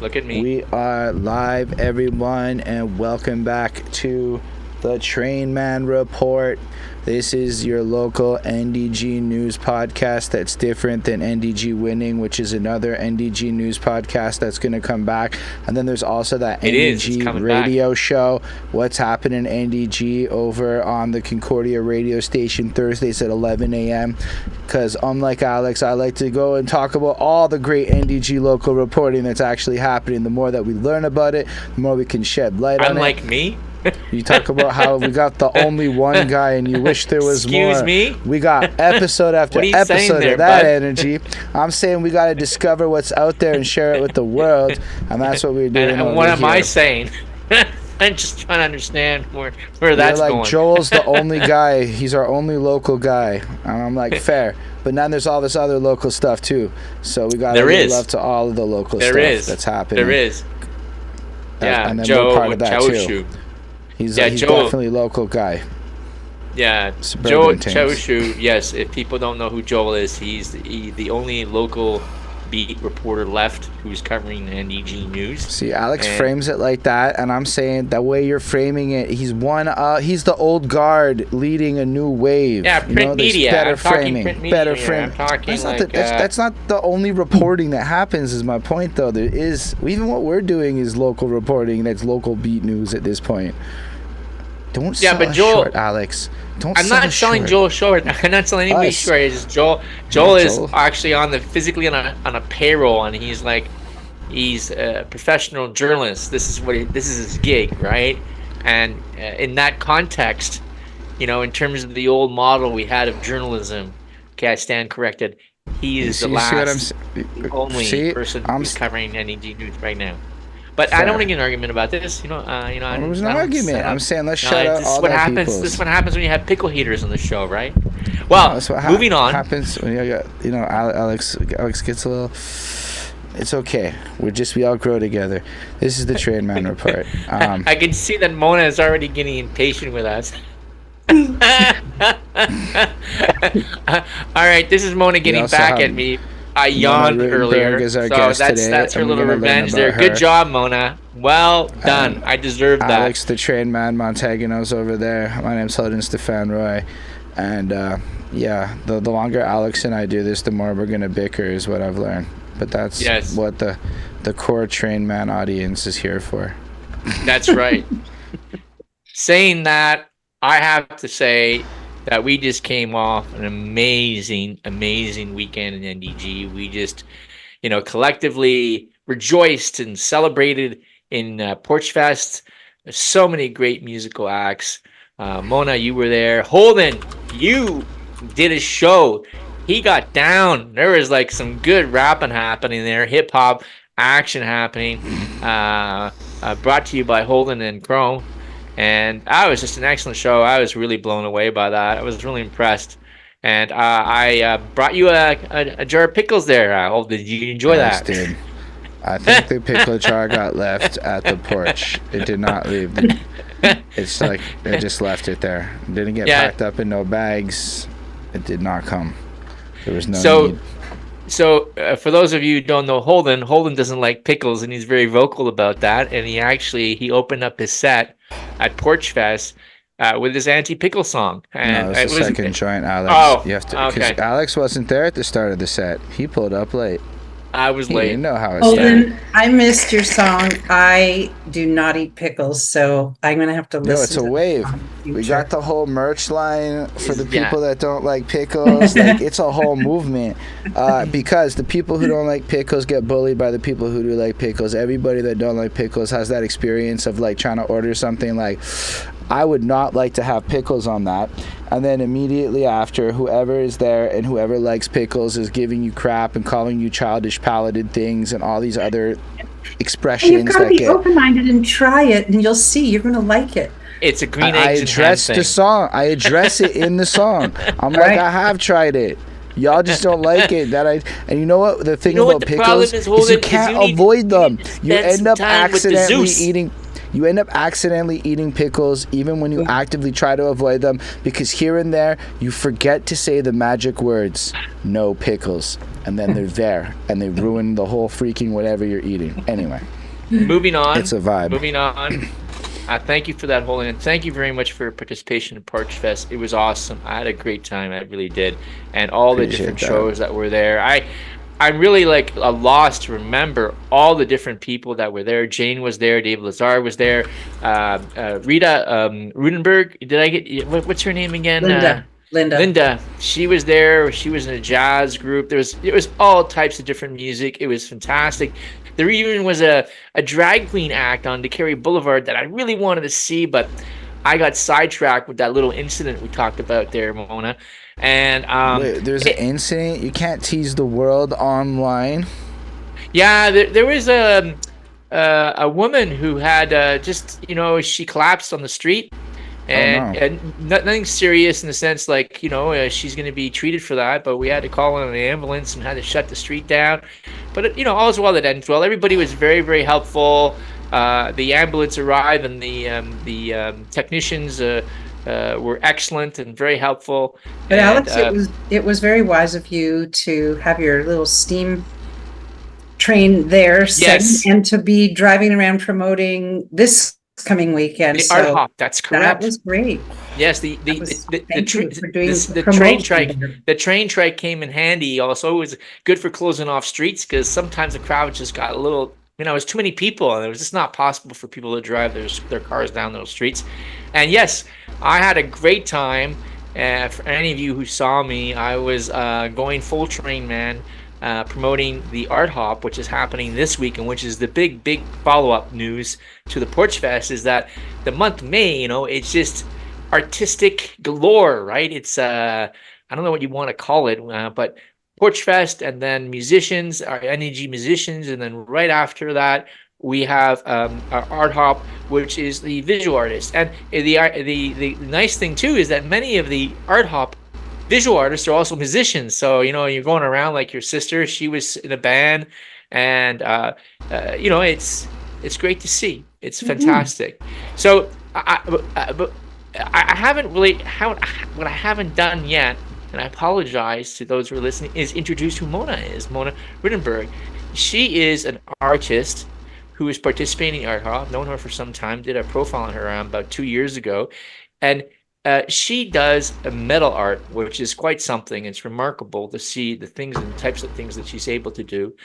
Look at me. We are live, everyone, and welcome back to the Trainman Report. This is your local NDG news podcast that's different than NDG Winning, which is another NDG news podcast that's going to come back. And then there's also that NDG radio show, What's Happening NDG, over on the Concordia radio station Thursdays at 11 a.m. Because unlike Alex, I like to go and talk about all the great NDG local reporting that's actually happening. The more that we learn about it, the more we can shed light on it. Unlike me? You talk about how we got the only one guy and you wish there was more. Excuse me? We got episode after episode of that energy. I'm saying we got to discover what's out there and share it with the world, and that's what we're doing. And what am I saying? I'm just trying to understand where that's like, going. Joel's the only guy. He's our only local guy. And I'm like, fair. But then there's all this other local stuff too. So we got to give love to all of the local stuff that's happening. There is. Yeah, and then Joe, we're part of that too. He's Joe, definitely a local guy. Yeah, Joe Choshu. Yes, if people don't know who Joel is, he's the only local beat reporter left who's covering NDG news. See, Alex frames it like that, and I'm saying the way you're framing it, he's the old guard leading a new wave. Yeah, print media. Better I'm framing. Print media better here. framing. That's not the only reporting that happens. Is my point though? There is even what we're doing is local reporting. That's local beat news at this point. Don't sell us short, Alex. I'm not selling Joel short. I'm not selling anybody short. It's just Joel is actually physically on a payroll, and he's a professional journalist. This is his gig, right? And in that context, in terms of the old model we had of journalism, okay, I stand corrected. He is the only person who's covering NDG news right now. But fair. I don't want to get an argument about this. It was an argument. I'm saying let's shut out all that people. This is what happens when you have pickle heaters on the show, right? Well, moving on. Happens when Alex gets a little. It's okay. We all grow together. This is the Trainman Report. I can see that Mona is already getting impatient with us. All right, this is Mona getting back at me. I yawned earlier, so that's her little revenge there. Good job, Mona. Well done. I deserve that. Alex, the Trainman, Montagano's over there. My name's Holden Stephan Roy. And, the longer Alex and I do this, the more we're going to bicker is what I've learned. But that's what the core Trainman audience is here for. That's right. Saying that, I have to say that we just came off an amazing weekend in NDG. We just, collectively rejoiced and celebrated in Porchfest. There's so many great musical acts. Mona, you were there. Holden, you did a show. He got down. There was some good rapping happening there, hip hop action happening. Brought to you by Holden and Chrome. And it was just an excellent show. I was really blown away by that. I was really impressed. And I brought you a jar of pickles there. Did you enjoy that? I did. I think the pickle jar got left at the porch. It did not leave. It's they just left it there. It didn't get packed up in no bags. It did not come. There was no need. So for those of you who don't know Holden doesn't like pickles, and he's very vocal about that. And he opened up his set at Porchfest with his anti-pickle song. And no, it was the second joint, Alex. Oh, you have to, because Alex wasn't there at the start of the set. He pulled up late. I was late. You know how it's Holden, I missed your song. I do not eat pickles, so I'm going to have to listen. No, it's a wave. We got the whole merch line for the people that don't like pickles. It's a whole movement. Because the people who don't like pickles get bullied by the people who do like pickles. Everybody that don't like pickles has that experience of trying to order something I would not like to have pickles on that. And then immediately after, whoever is there and whoever likes pickles is giving you crap and calling you childish palated things and all these other expressions. You've got to be open-minded and try it, and you'll see. You're going to like it. It's a green I eggs address and ham the song. I address it in the song. I'm like, I have tried it. Y'all just don't like it. And you know what? The thing about pickles is you can't avoid them. You end up accidentally eating. you end up accidentally eating pickles even when you actively try to avoid them, because here and there you forget to say the magic words, no pickles, and then they're there and they ruin the whole freaking whatever you're eating. Anyway, moving on. It's a vibe. Moving on. Thank you for that, Holden, and thank you very much for your participation in Porchfest. It was awesome. I had a great time. I really did, and all the different shows that were there. I'm really like a loss to remember all the different people that were there. Jane was there. Dave Lazar was there. Rita Rutenberg. Did I get what's her name again? Linda. She was there. She was in a jazz group. It was all types of different music. It was fantastic. There even was a drag queen act on DeCary Boulevard that I really wanted to see, but I got sidetracked with that little incident we talked about there, Mona. And wait, there's an incident? You can't tease the world online? Yeah, there was a woman who had just, she collapsed on the street. And nothing serious in the sense like, she's going to be treated for that, but we had to call in an ambulance and had to shut the street down. But, all's well that ends well. Everybody was very, very helpful. The ambulance arrived and the technicians were excellent and very helpful. But Alex, it was very wise of you to have your little steam train there and to be driving around promoting this coming weekend. The Art Hop, that's correct. That was great. Yes, the train trike came in handy. Also, it was good for closing off streets because sometimes the crowd just got a little. It was too many people, and it was just not possible for people to drive their cars down those streets. And yes, I had a great time. For any of you who saw me, I was going full Trainman, promoting the Art Hop, which is happening this week, and which is the big follow-up news to the Porchfest, is that the month of May, it's just artistic galore, right? It's I don't know what you want to call it, but Porchfest, and then musicians, our NDG musicians, and then right after that we have our Art Hop, which is the visual artist. And the nice thing too is that many of the Art Hop visual artists are also musicians. So you're going around like your sister. She was in a band, and it's great to see. It's fantastic. So I haven't really what I haven't done yet, and I apologize to those who are listening, is introduce who Mona is. Mona Rutenberg. She is an artist who is participating in Art Hop. I've known her for some time. Did a profile on her about 2 years ago, and she does a metal art, which is quite something. It's remarkable to see the things and types of things that she's able to do.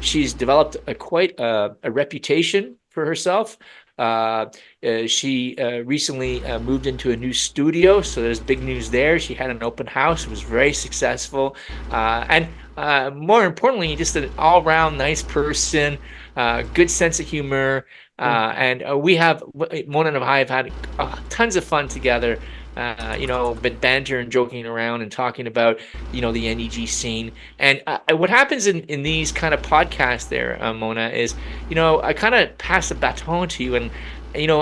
She's developed quite a reputation for herself. She recently moved into a new studio, so there's big news there. She had an open house. It was very successful. And more importantly, just an all-around nice person, good sense of humor. And Mona and I have had tons of fun together, been banter and joking around and talking about, the NDG scene. And what happens in these kind of podcasts there, Mona, is, I kind of pass the baton to you and,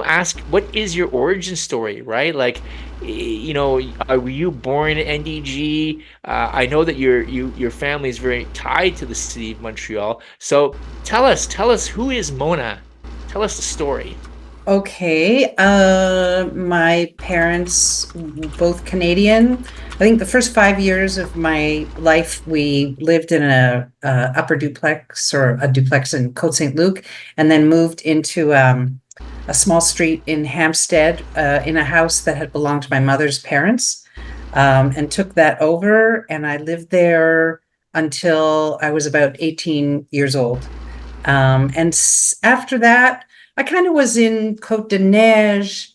ask, what is your origin story, right? Like, were you born in NDG? I know that your family is very tied to the city of Montreal. So tell us who is Mona? Tell us the story. Okay. My parents, both Canadian. I think the first 5 years of my life, we lived in a upper duplex or a duplex in Côte Saint-Luc, and then moved into a small street in Hampstead in a house that had belonged to my mother's parents, and took that over. And I lived there until I was about 18 years old. And after that, I kind of was in Côte de Neige.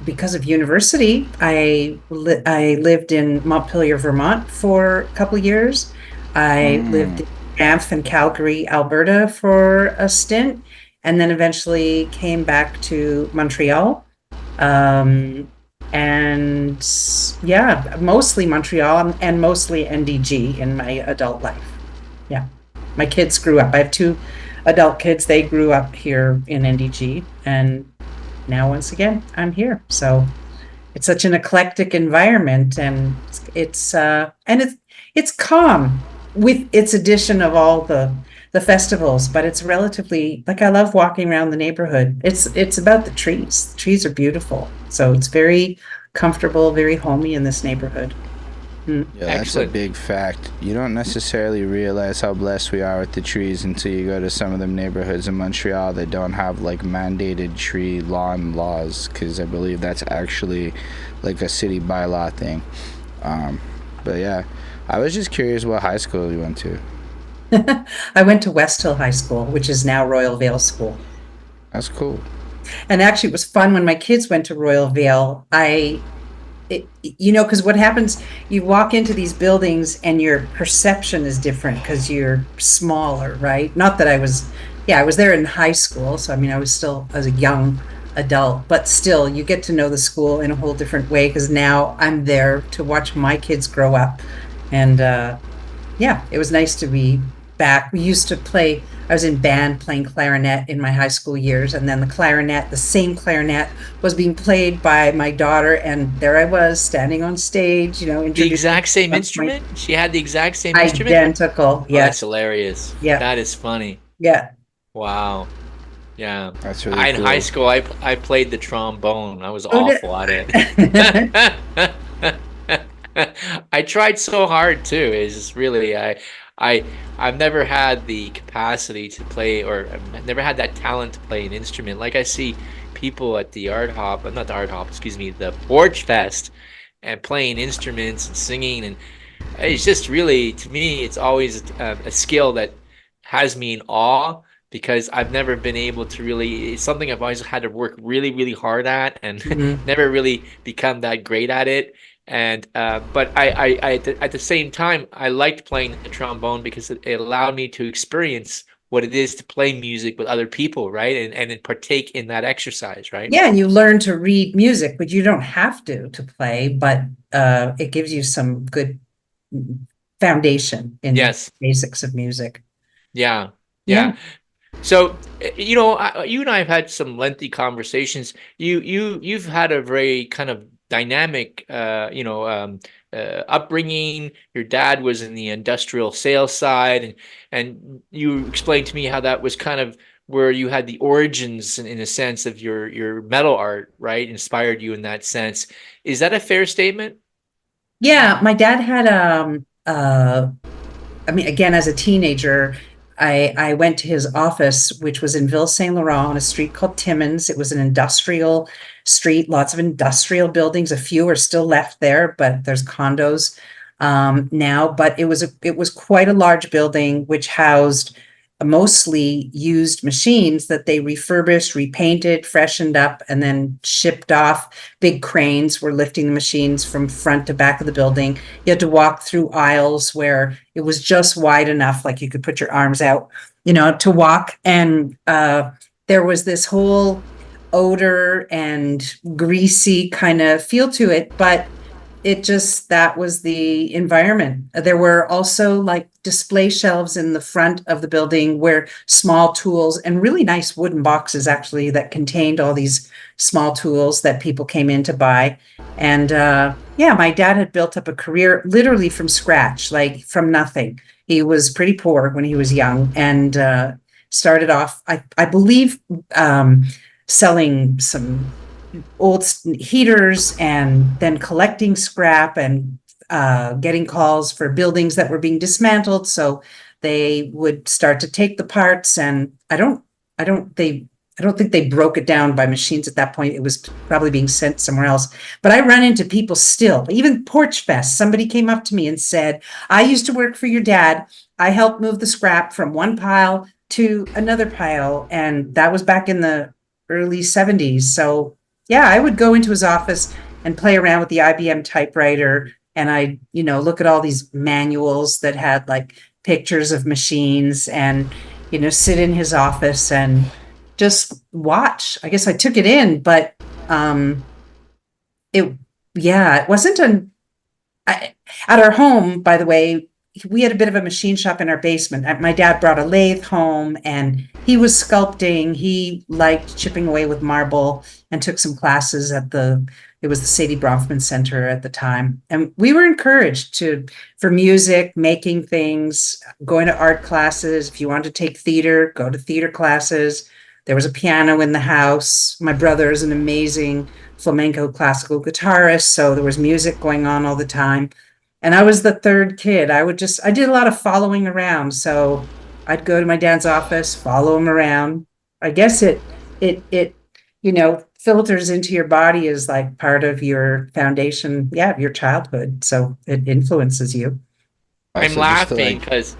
Because of university, I lived in Montpelier, Vermont for a couple of years. I lived in Banff and Calgary, Alberta for a stint, and then eventually came back to Montreal. And yeah, mostly Montreal and mostly NDG in my adult life. Yeah. My kids grew up. I have 2 adult kids. They grew up here in NDG, and now once again, I'm here. So it's such an eclectic environment, and it's calm with its addition of all the the festivals, but it's relatively like I love walking around the neighborhood. It's about the trees. The trees are beautiful. So it's very comfortable, very homey in this neighborhood. Mm. Yeah, that's a Excellent. big fact. You don't necessarily realize how blessed we are with the trees until you go to some of them neighborhoods in Montreal that don't have like mandated tree lawn laws, because I believe that's actually like a city bylaw thing. But yeah, I was just curious what high school you went to. I went to West Hill High School, which is now Royal Vale School. That's cool. And actually, it was fun when my kids went to Royal Vale. Because what happens, you walk into these buildings and your perception is different because you're smaller, right? Not that I was there in high school. So, I mean, I was still as a young adult, but still, you get to know the school in a whole different way because now I'm there to watch my kids grow up. And yeah, it was nice to be back. We used to play, I was in band playing clarinet in my high school years, and then the same clarinet was being played by my daughter, and there I was standing on stage, The introducing exact same my instrument? She had the exact same instrument? identical. Oh, that's Yes. hilarious. Yeah. That is funny. Yeah. Wow. Yeah. That's really In cool. high school, I played the trombone. I was Oh, awful at it. I tried so hard too. It's just really I've never had the capacity to play, or I've never had that talent to play an instrument. Like I see people at the Art Hop, not the Art Hop, excuse me, the Porchfest, and playing instruments and singing, and it's just really, to me, it's always a skill that has me in awe because I've never been able to really, it's something I've always had to work really, really hard at and Mhm. never really become that great at it. And but at the same time, I liked playing the trombone because it allowed me to experience what it is to play music with other people, right? And partake in that exercise, right? Yeah, and you learn to read music, but you don't have to play, but it gives you some good foundation in Yes. basics of music. Yeah. Yeah. Yeah. So, you and I have had some lengthy conversations. You've had a very kind of dynamic, upbringing. Your dad was in the industrial sales side, and you explained to me how that was kind of where you had the origins, in a sense, of your metal art, right? Inspired you in that sense. Is that a fair statement? Yeah, my dad had I mean, again, as a teenager, I went to his office, which was in Ville Saint Laurent on a street called Timmins. It was an industrial street, lots of industrial buildings. A few are still left there, but there's condos now. But it was quite a large building, which housed mostly used machines that they refurbished, repainted, freshened up, and then shipped off. Big cranes were lifting the machines from front to back of the building. You had to walk through aisles where it was just wide enough, like you could put your arms out, to walk. And there was this whole odor and greasy kind of feel to it, but that was the environment. There were also like display shelves in the front of the building where small tools and really nice wooden boxes actually that contained all these small tools that people came in to buy. And yeah, my dad had built up a career literally from scratch, like from nothing. He was pretty poor when he was young and started off, I believe, selling some old heaters and then collecting scrap and getting calls for buildings that were being dismantled. So they would start to take the parts, and I don't think they broke it down by machines at that point. It was probably being sent somewhere else. But I run into people still, even Porchfest. Somebody came up to me and said, "I used to work for your dad. I helped move the scrap from one pile to another pile," and that was back in the early 70s. So yeah, I would go into his office and play around with the IBM typewriter. And I, look at all these manuals that had like pictures of machines and, sit in his office and just watch. I guess I took it in, but it wasn't at our home, by the way. We had a bit of a machine shop in our basement. My dad brought a lathe home and he was sculpting. He liked chipping away with marble and took some classes at the It was the Sadie Bronfman Center at the time. And we were encouraged for music, making things, going to art classes. If you wanted to take theater, go to theater classes. There was a piano in the house. My brother is an amazing flamenco classical guitarist, so there was music going on all the time. And I was the third kid. I did a lot of following around. So I'd go to my dad's office, follow him around. I guess it filters into your body as like part of your foundation, of your childhood. So it influences you. I'm Also, laughing because,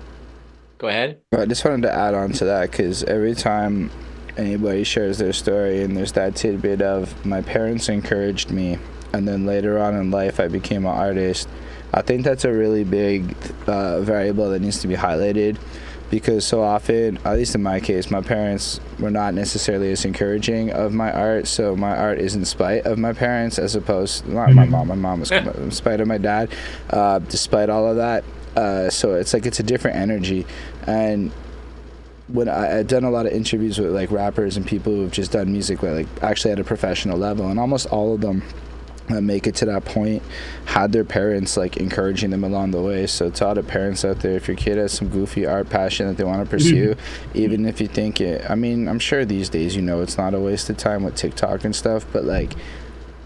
go ahead. I just wanted to add on to that because every time anybody shares their story and there's that tidbit of my parents encouraged me and then later on in life I became an artist, I think that's a really big variable that needs to be highlighted, because so often, at least in my case, my parents were not necessarily as encouraging of my art, so my art is in spite of my parents as opposed, not my mom was in spite of my dad, despite all of that. So it's like it's a different energy. And when I've done a lot of interviews with like rappers and people who've just done music like actually at a professional level, and almost all of them that make it to that point had their parents like encouraging them along the way. So to all the parents out there, if your kid has some goofy art passion that they want to pursue, even if you think it, I mean, I'm sure these days it's not a waste of time with TikTok and stuff, but like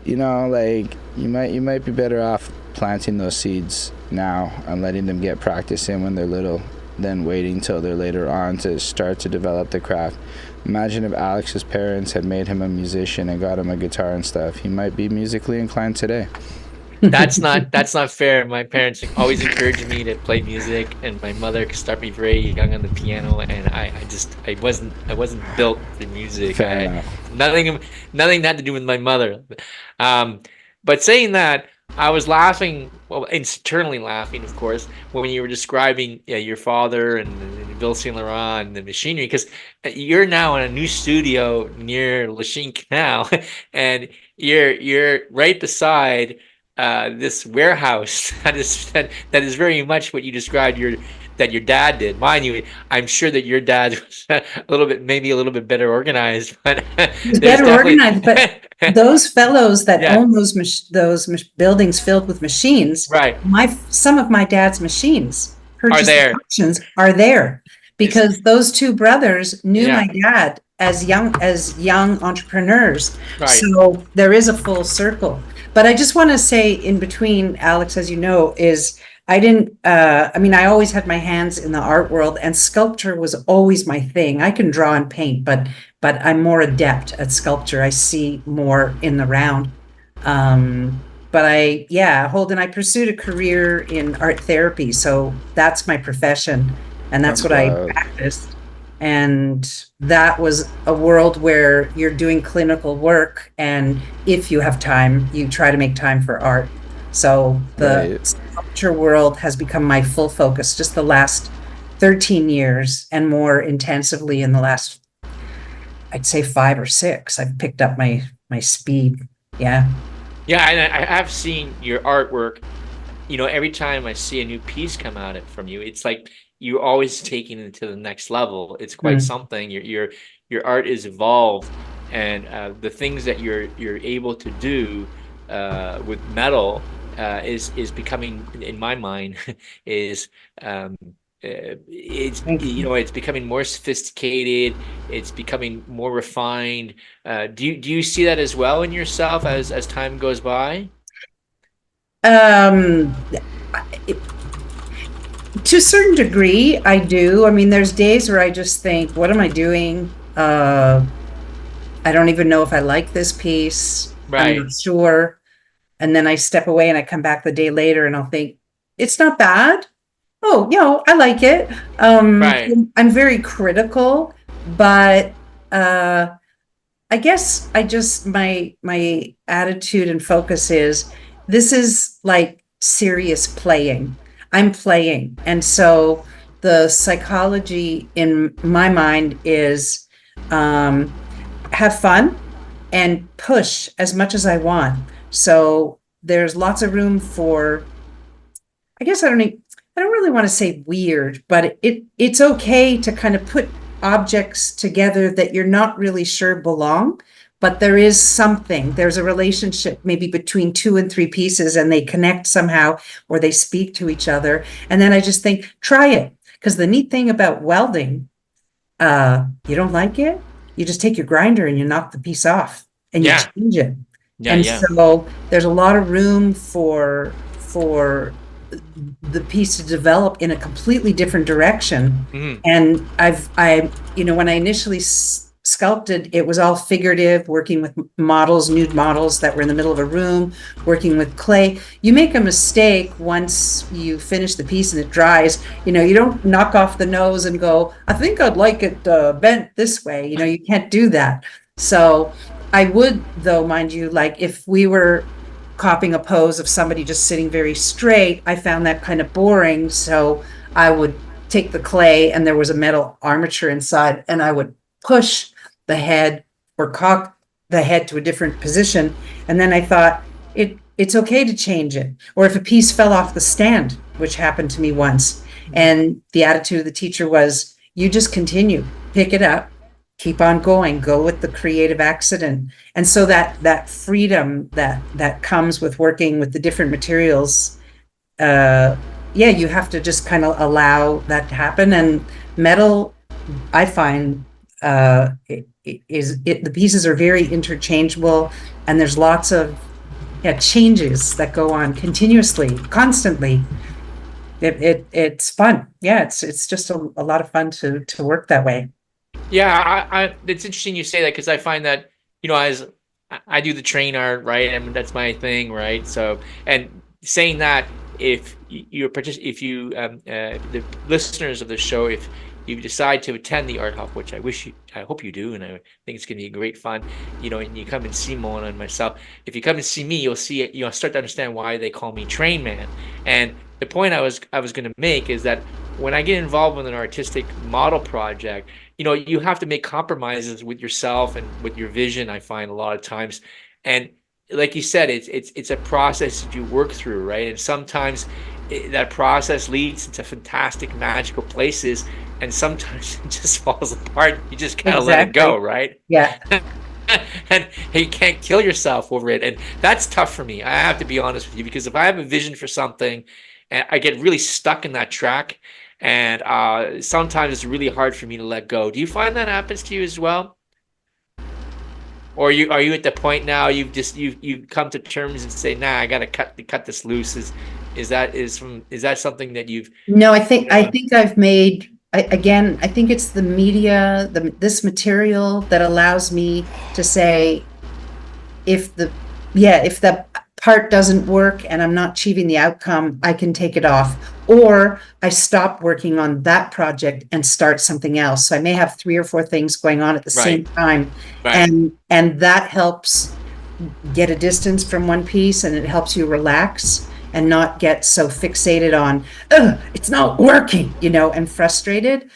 you might be better off planting those seeds now and letting them get practice in when they're little than waiting till they're later on to start to develop the craft. Imagine if Alex's parents had made him a musician and got him a guitar and stuff. He might be musically inclined today. That's not fair. My parents always encouraged me to play music, and my mother could start me very young on the piano, and I wasn't built for music. Fair enough. Nothing had to do with my mother. But saying that, I was laughing, well, internally laughing, of course, when you were describing your father and Bill St. Laurent and the machinery, because you're now in a new studio near Lachine Canal, and you're right beside this warehouse that is very much what you described that your dad did. Mind you, I'm sure that your dad was maybe a little bit better organized, but He's better organized. But those fellows that own those buildings filled with machines, right? Some of my dad's machines, Are there? options are there because those two brothers knew my dad as young entrepreneurs. Right. So there is a full circle. But I just want to say in between, Alex, as you know, is I didn't, I always had my hands in the art world, and sculpture was always my thing. I can draw and paint, but I'm more adept at sculpture. I see more in the round. But Holden, I pursued a career in art therapy. So that's my profession, and that's what I practiced. And that was a world where you're doing clinical work, and if you have time, you try to make time for art. So the sculpture world has become my full focus just the last 13 years, and more intensively in the last, I'd say 5 or 6. I've picked up my speed. Yeah. Yeah, and I have seen your artwork. Every time I see a new piece come out from you, it's like you're always taking it to the next level. It's quite something. Your art is evolved, and the things that you're able to do with metal is becoming, in my mind, is it's becoming more sophisticated. It's becoming more refined. Do you see that as well in yourself as time goes by? To a certain degree, I do. I mean, there's days where I just think, what am I doing? I don't even know if I like this piece. Right. I'm not sure. And then I step away and I come back the day later and I'll think, it's not bad. Oh, I like it. Right. I'm very critical, but I guess my attitude and focus is, this is like serious playing. I'm playing. And so the psychology in my mind is have fun and push as much as I want. So there's lots of room for, I guess I don't really want to say weird, but it's okay to kind of put objects together that you're not really sure belong, but there is something, there's a relationship maybe between 2 and 3 pieces, and they connect somehow, or they speak to each other. And then I just think, try it. Because the neat thing about welding, you don't like it, you just take your grinder and you knock the piece off and you Yeah. change it. Yeah. And Yeah. so there's a lot of room for the piece to develop in a completely different direction. Mhm. And when I initially sculpted, it was all figurative, working with models, nude models that were in the middle of a room, working with clay. You make a mistake once you finish the piece and it dries. You don't knock off the nose and go, I think I'd like it bent this way. You can't do that. So I would, though, mind you, like if we were copying a pose of somebody just sitting very straight, I found that kind of boring. So I would take the clay, and there was a metal armature inside, and I would push the head or cock the head to a different position. And then I thought it's okay to change it. Or if a piece fell off the stand, which happened to me once, and the attitude of the teacher was, you just continue, pick it up, keep on going, go with the creative accident. And so that freedom that comes with working with the different materials, you have to just kind of allow that to happen. And metal, I find, the pieces are very interchangeable, and there's lots of changes that go on continuously, constantly. It's fun. Yeah, it's just a lot of fun to work that way. Yeah, it's interesting you say that, because I find that, as I do the train art, right, and that's my thing, right? So, and saying that, if the listeners of the show, if you decide to attend the Art Hop, which I hope you do, and I think it's going to be great fun, and you come and see Mona and myself. If you come and see me, you'll see it. Start to understand why they call me Trainman. And the point I was going to make is that when I get involved with an artistic model project, you have to make compromises with yourself and with your vision, I find a lot of times. And like you said, it's a process that you work through, right? And sometimes that process leads into fantastic, magical places, and sometimes it just falls apart. You just gotta let it go, right? Yeah. And you can't kill yourself over it. And that's tough for me. I have to be honest with you, because if I have a vision for something and I get really stuck in that track, and sometimes it's really hard for me to let go. Do you find that happens to you as well? Or are you at the point now you've come to terms and say, nah, I gotta cut this loose? Is that something that you've? No, I think I've made, I think it's the media, this material that allows me to say, if the part doesn't work and I'm not achieving the outcome, I can take it off, or I stop working on that project and start something else. So I may have 3 or 4 things going on at the same time, and that helps get a distance from one piece, and it helps you relax and not get so fixated on, it's not working, and frustrated.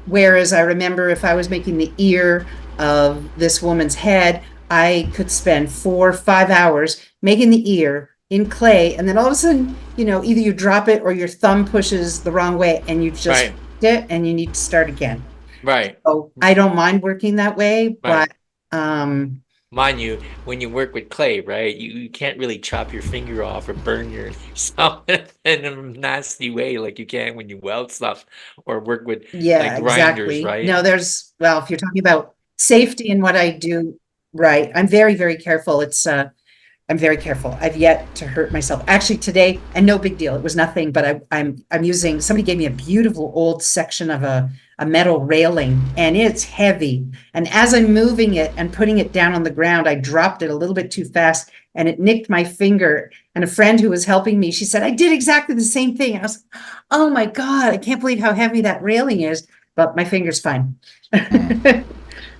Whereas I remember, if I was making the ear of this woman's head, I could spend 4 or 5 hours making the ear in clay, and then all of a sudden, either you drop it or your thumb pushes the wrong way, and you've just it, and you need to start again. Right. So I don't mind working that way, but mind you, when you work with clay, right, you can't really chop your finger off or burn yourself in a nasty way like you can when you weld stuff or work with grinders, exactly. right? No, if you're talking about safety and what I do, right, I'm very, very careful. I'm very careful. I've yet to hurt myself. Actually, today, and no big deal, it was nothing, but I'm using, somebody gave me a beautiful old section of a metal railing, and it's heavy. And as I'm moving it and putting it down on the ground, I dropped it a little bit too fast, and it nicked my finger. And a friend who was helping me, she said, I did exactly the same thing. And I was, oh my God, I can't believe how heavy that railing is, but my finger's fine.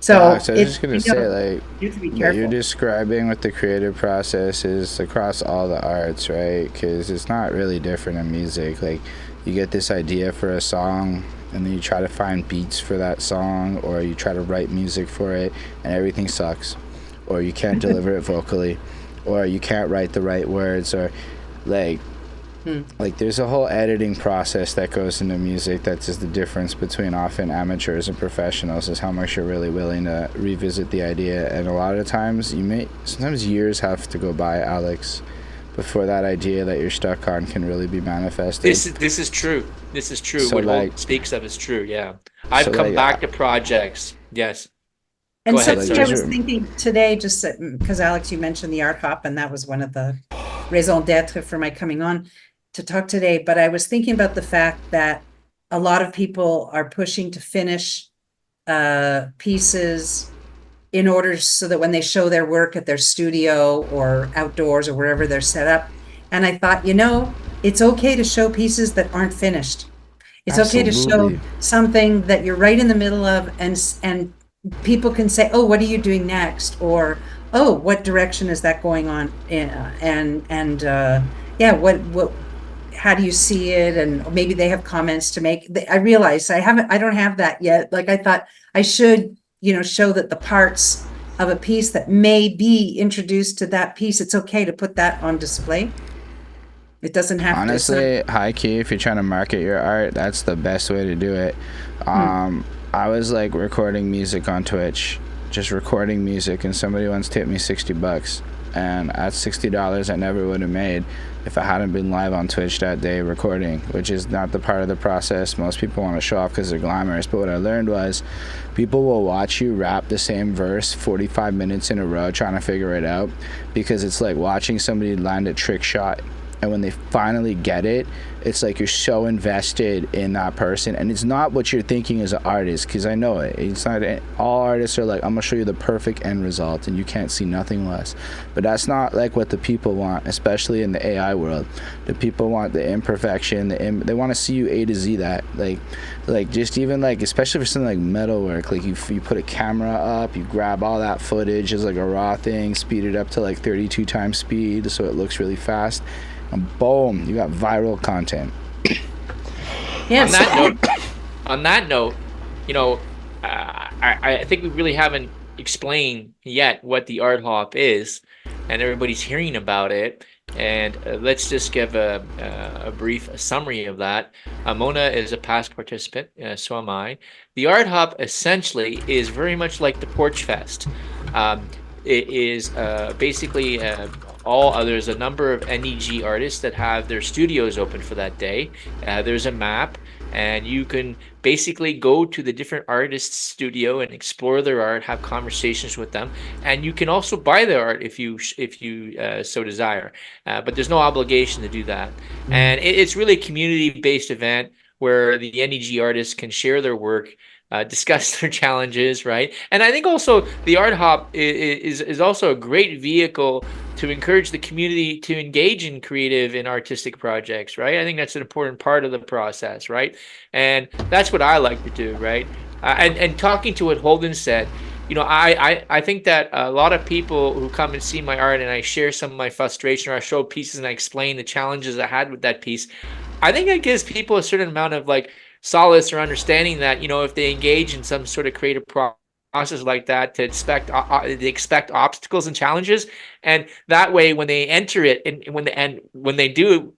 So I was just gonna say, like, you have to be what careful. you're describing with the creative process is across all the arts, right? Because it's not really different in music. Like, you get this idea for a song, and then you try to find beats for that song, or you try to write music for it, and everything sucks, or you can't deliver it vocally, or you can't write the right words, or like, Like there's a whole editing process that goes into music. That's just the difference between often amateurs and professionals, is how much you're really willing to revisit the idea. And a lot of times sometimes years have to go by, Alex, before that idea that you're stuck on can really be manifested. This is true. This is true. So, what like- Holden speaks of is true. Yeah. I've So, come like, back to projects. Yes. And Go ahead, something sorry. I was thinking today, just because Alex, you mentioned the Art Hop, and that was one of the raison d'etre for my coming on to talk today. But I was thinking about the fact that a lot of people are pushing to finish pieces in order so that when they show their work at their studio or outdoors or wherever they're set up. And I thought, it's okay to show pieces that aren't finished. It's okay to Absolutely. show something that you're right in the middle of, and people can say, "Oh, what are you doing next?" Or, "Oh, what direction is that going on?" Yeah, what how do you see it? And maybe they have comments to make. I realize I don't have that yet. Like I thought I should, show that the parts of a piece that may be introduced to that piece, it's okay to put that on display. It doesn't have Honestly, high key, if you're trying to market your art, that's the best way to do it. I was like recording music on Twitch, just recording music, and somebody once tipped me $60, and that's $60 I never would have made if I hadn't been live on Twitch that day recording, which is not the part of the process most people want to show off because they're glamorous. But what I learned was people will watch you rap the same verse 45 minutes in a row trying to figure it out, because it's like watching somebody land a trick shot, and when they finally get it, it's like you're so invested in that person, and it's not what you're thinking as an artist, because I know it. It's not all artists are like, I'm gonna show you the perfect end result, and you can't see nothing less. But that's not like what the people want, especially in the AI world. The people want the imperfection. They want to see you A to Z. That like just even like, especially for something like metal work, like you put a camera up, you grab all that footage as like a raw thing, speed it up to like 32 times speed so it looks really fast. And boom, you got viral content. Yes. On that note, I think we really haven't explained yet what the Art Hop is, and everybody's hearing about it. And let's just give a brief summary of that. Mona is a past participant, so am I. The Art Hop essentially is very much like the Porchfest. It is basically there's a number of NDG artists that have their studios open for that day. There's a map, and you can basically go to the different artists' studio and explore their art, have conversations with them, and you can also buy their art if you so desire. But there's no obligation to do that. And it's really a community-based event where the NDG artists can share their work, discuss their challenges, right? And I think also the Art Hop is also a great vehicle to encourage the community to engage in creative and artistic projects, right? I think that's an important part of the process, right? And that's what I like to do, right? And talking to what Holden said, I think that a lot of people who come and see my art and I share some of my frustration, or I show pieces and I explain the challenges I had with that piece, I think it gives people a certain amount of like solace or understanding that, if they engage in some sort of creative process like that, to expect obstacles and challenges, and that way when they enter it and when they do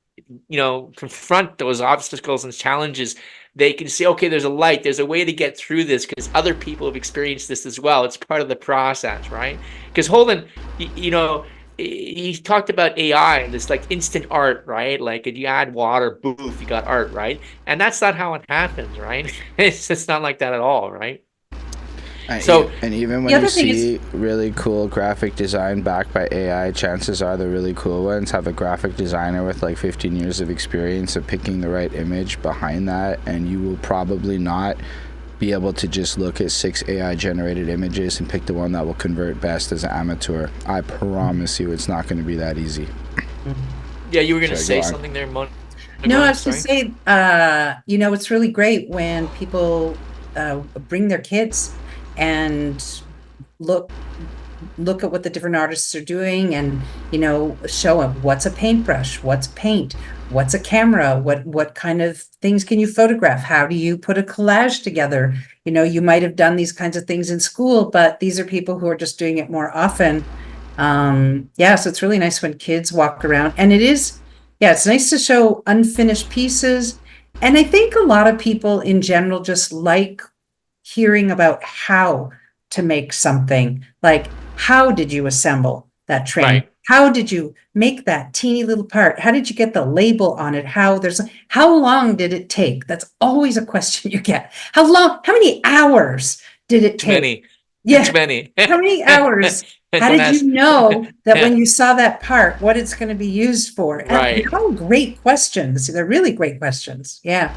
confront those obstacles and challenges, they can see, okay, there's a light, there's a way to get through this because other people have experienced this as well. It's part of the process, right? Because Holden, he talked about AI and this like instant art, right? Like if you add water, boof, you got art, right? And that's not how it happens, right? It's not like that at all, right? So, and even when you see really cool graphic design backed by AI, chances are the really cool ones have a graphic designer with like 15 years of experience of picking the right image behind that, and you will probably not be able to just look at 6 AI generated images and pick the one that will convert best as an amateur. I promise you it's not going to be that easy. Yeah, you were going to say something there, Mona? No, I was going to say, it's really great when people bring their kids and look at what the different artists are doing, and show them what's a paintbrush, what's paint, what's a camera, what kind of things can you photograph, how do you put a collage together. You might have done these kinds of things in school, but these are people who are just doing it more often. So it's really nice when kids walk around, and it is Yeah, it's nice to show unfinished pieces. And I think a lot of people in general just like hearing about how to make something. Like, how did you assemble that train? Right. How did you make that teeny little part? How did you get the label on it? How long did it take? That's always a question you get. How many hours did it Too take? many. Too Yeah. many. How many hours? How Don't did you ask. know that when Yeah. you saw that part, what it's going to be used for? And they're Right. all great questions. They're really great questions. Yeah.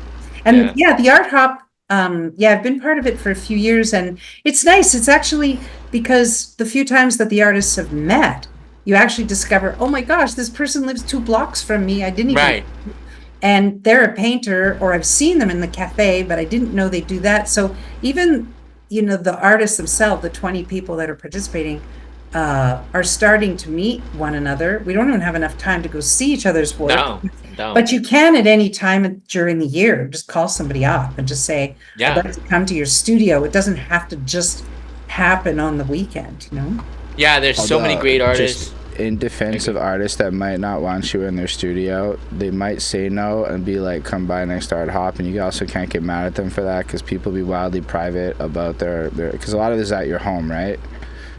And Yeah. yeah, the Art Hop, yeah, I've been part of it for a few years and it's nice. It's actually because the few times that the artists have met, you actually discover, oh my gosh, this person lives 2 blocks from me. I didn't even, Right. and they're a painter, or I've seen them in the cafe, but I didn't know they do that. So even, the artists themselves, the 20 people that are participating, are starting to meet one another. We don't even have enough time to go see each other's work, No. No. but you can at any time during the year just call somebody up and just say, I'd Yeah. like to come to your studio. It doesn't have to just happen on the weekend, Yeah. There's so many great Just artists. in defense of artists that might not want you in their studio, they might say no and be like, come by next Art Hop, and you also can't get mad at them for that because people be wildly private about their because a lot of this is at your home, right?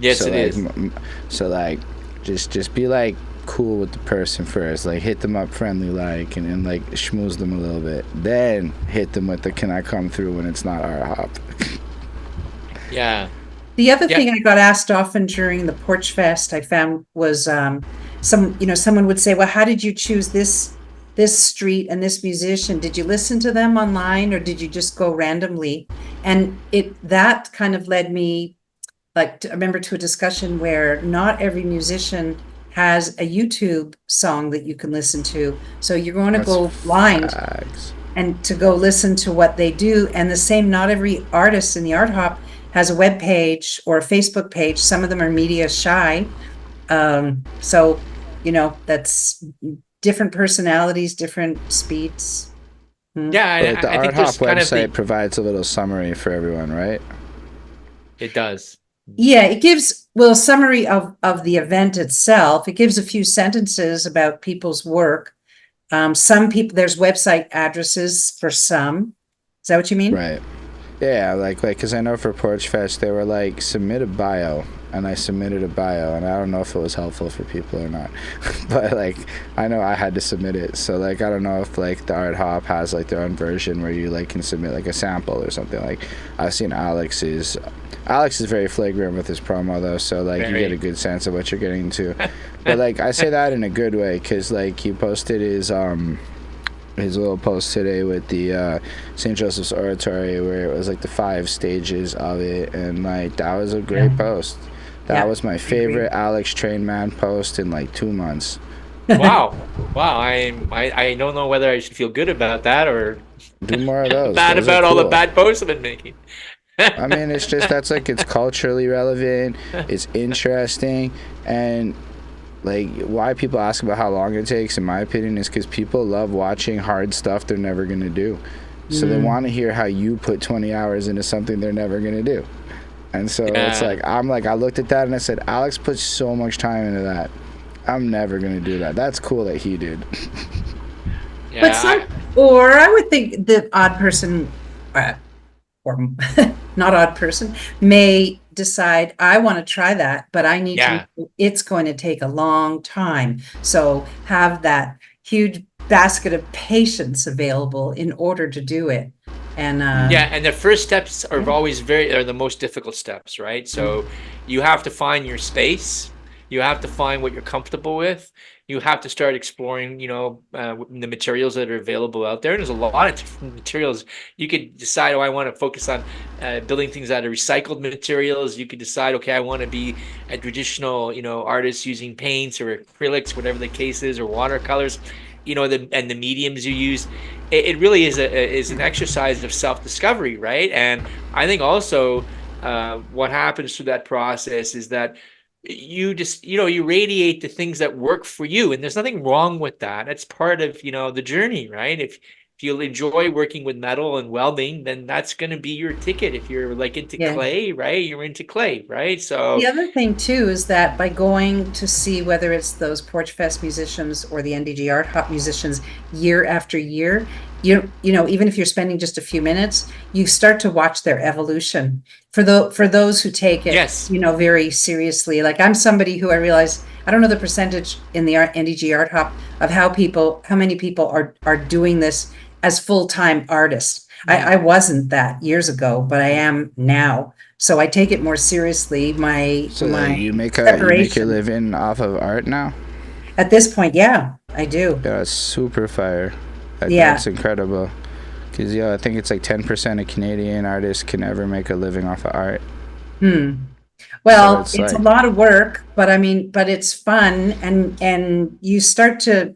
Yes, So it like, is. so like, just be like cool with the person first, like hit them up friendly like, and then like schmooze them a little bit, then hit them with the can I come through when it's not Art Hop. Yeah. The other Yeah. thing I got asked often during the Porchfest I found was someone would say, well, how did you choose this street and this musician? Did you listen to them online or did you just go randomly? And that kind of led me, I remember, to a discussion where not every musician has a YouTube song that you can listen to. So you're going to That's go blind facts. and to go listen to what they do. And the same, not every artist in the Art Hop has a web page or a Facebook page. Some of them are media shy. So, that's different personalities, different speeds. Yeah. But the I Art think Hop there's kind of website provides a little summary for everyone, right? it does. Yeah, it gives, well, a summary of the event itself. It gives a few sentences about people's work. Some people, there's website addresses for some. Is that what you mean? Right. Yeah, like, because I know for Porchfest they were like submit a bio, and I submitted a bio, and I don't know if it was helpful for people or not, but like I know I had to submit it, so like I don't know if like the Art Hop has like their own version where you like can submit like a sample or something. Like I've seen Alex is very flagrant with his promo though, so like you get a good sense of what you're getting into. But like I say that in a good way because like he posted his little post today with the St. Joseph's Oratory where it was like the 5 stages of it, and like that was a great post. That was my favorite Alex Trainman post in like 2 months. Wow. Wow. I don't know whether I should feel good about that or Do more of those. bad Those are about all the cool. bad posts I've been making. I mean, it's just that's like it's culturally relevant, it's interesting, and like why people ask about how long it takes, in my opinion, is because people love watching hard stuff they're never gonna do. So they want to hear how you put 20 hours into something they're never gonna do. And so it's like I looked at that and I said, Alex puts so much time into that. I'm never gonna do that. That's cool that he did. Yeah. Or I would think the odd person, or not odd person, may decide, I want to try that, but I need to know it's going to take a long time. So have that huge basket of patience available in order to do it. And and the first steps are always are the most difficult steps, right? So you have to find your space. You have to find what you're comfortable with. You have to start exploring, the materials that are available out there. And there's a lot of different materials. You could decide, I want to focus on building things out of recycled materials. You could decide, okay, I want to be a traditional, artist using paints or acrylics, whatever the case is, or watercolors. And the mediums you use. It really is an exercise of self-discovery, right? And I think also what happens through that process is that you just you radiate the things that work for you, and there's nothing wrong with that. It's part of the journey, right? if you enjoy working with metal and welding, then that's going to be your ticket. If you're like into Yeah. clay, right? You're into clay, right? The So other thing too is that by going to see whether it's those Porchfest musicians or the NDG Art Hop musicians year after year, you know, even if you're spending just a few minutes, you start to watch their evolution. For those who take it, yes, you know, very seriously. Like I'm somebody who I realize I don't know the percentage in the NDG Art Hop of how many people are doing this as full-time artists. I wasn't that years ago, but I am now. So I take it more seriously. So My you make your preparation. living off of art now? At this point, yeah, I do. Yeah, it's super fire. Yeah. That's incredible. Because, I think it's like 10% of Canadian artists can ever make a living off of art. Well, So it's like, a lot of work, but I mean, but it's fun, and you start to,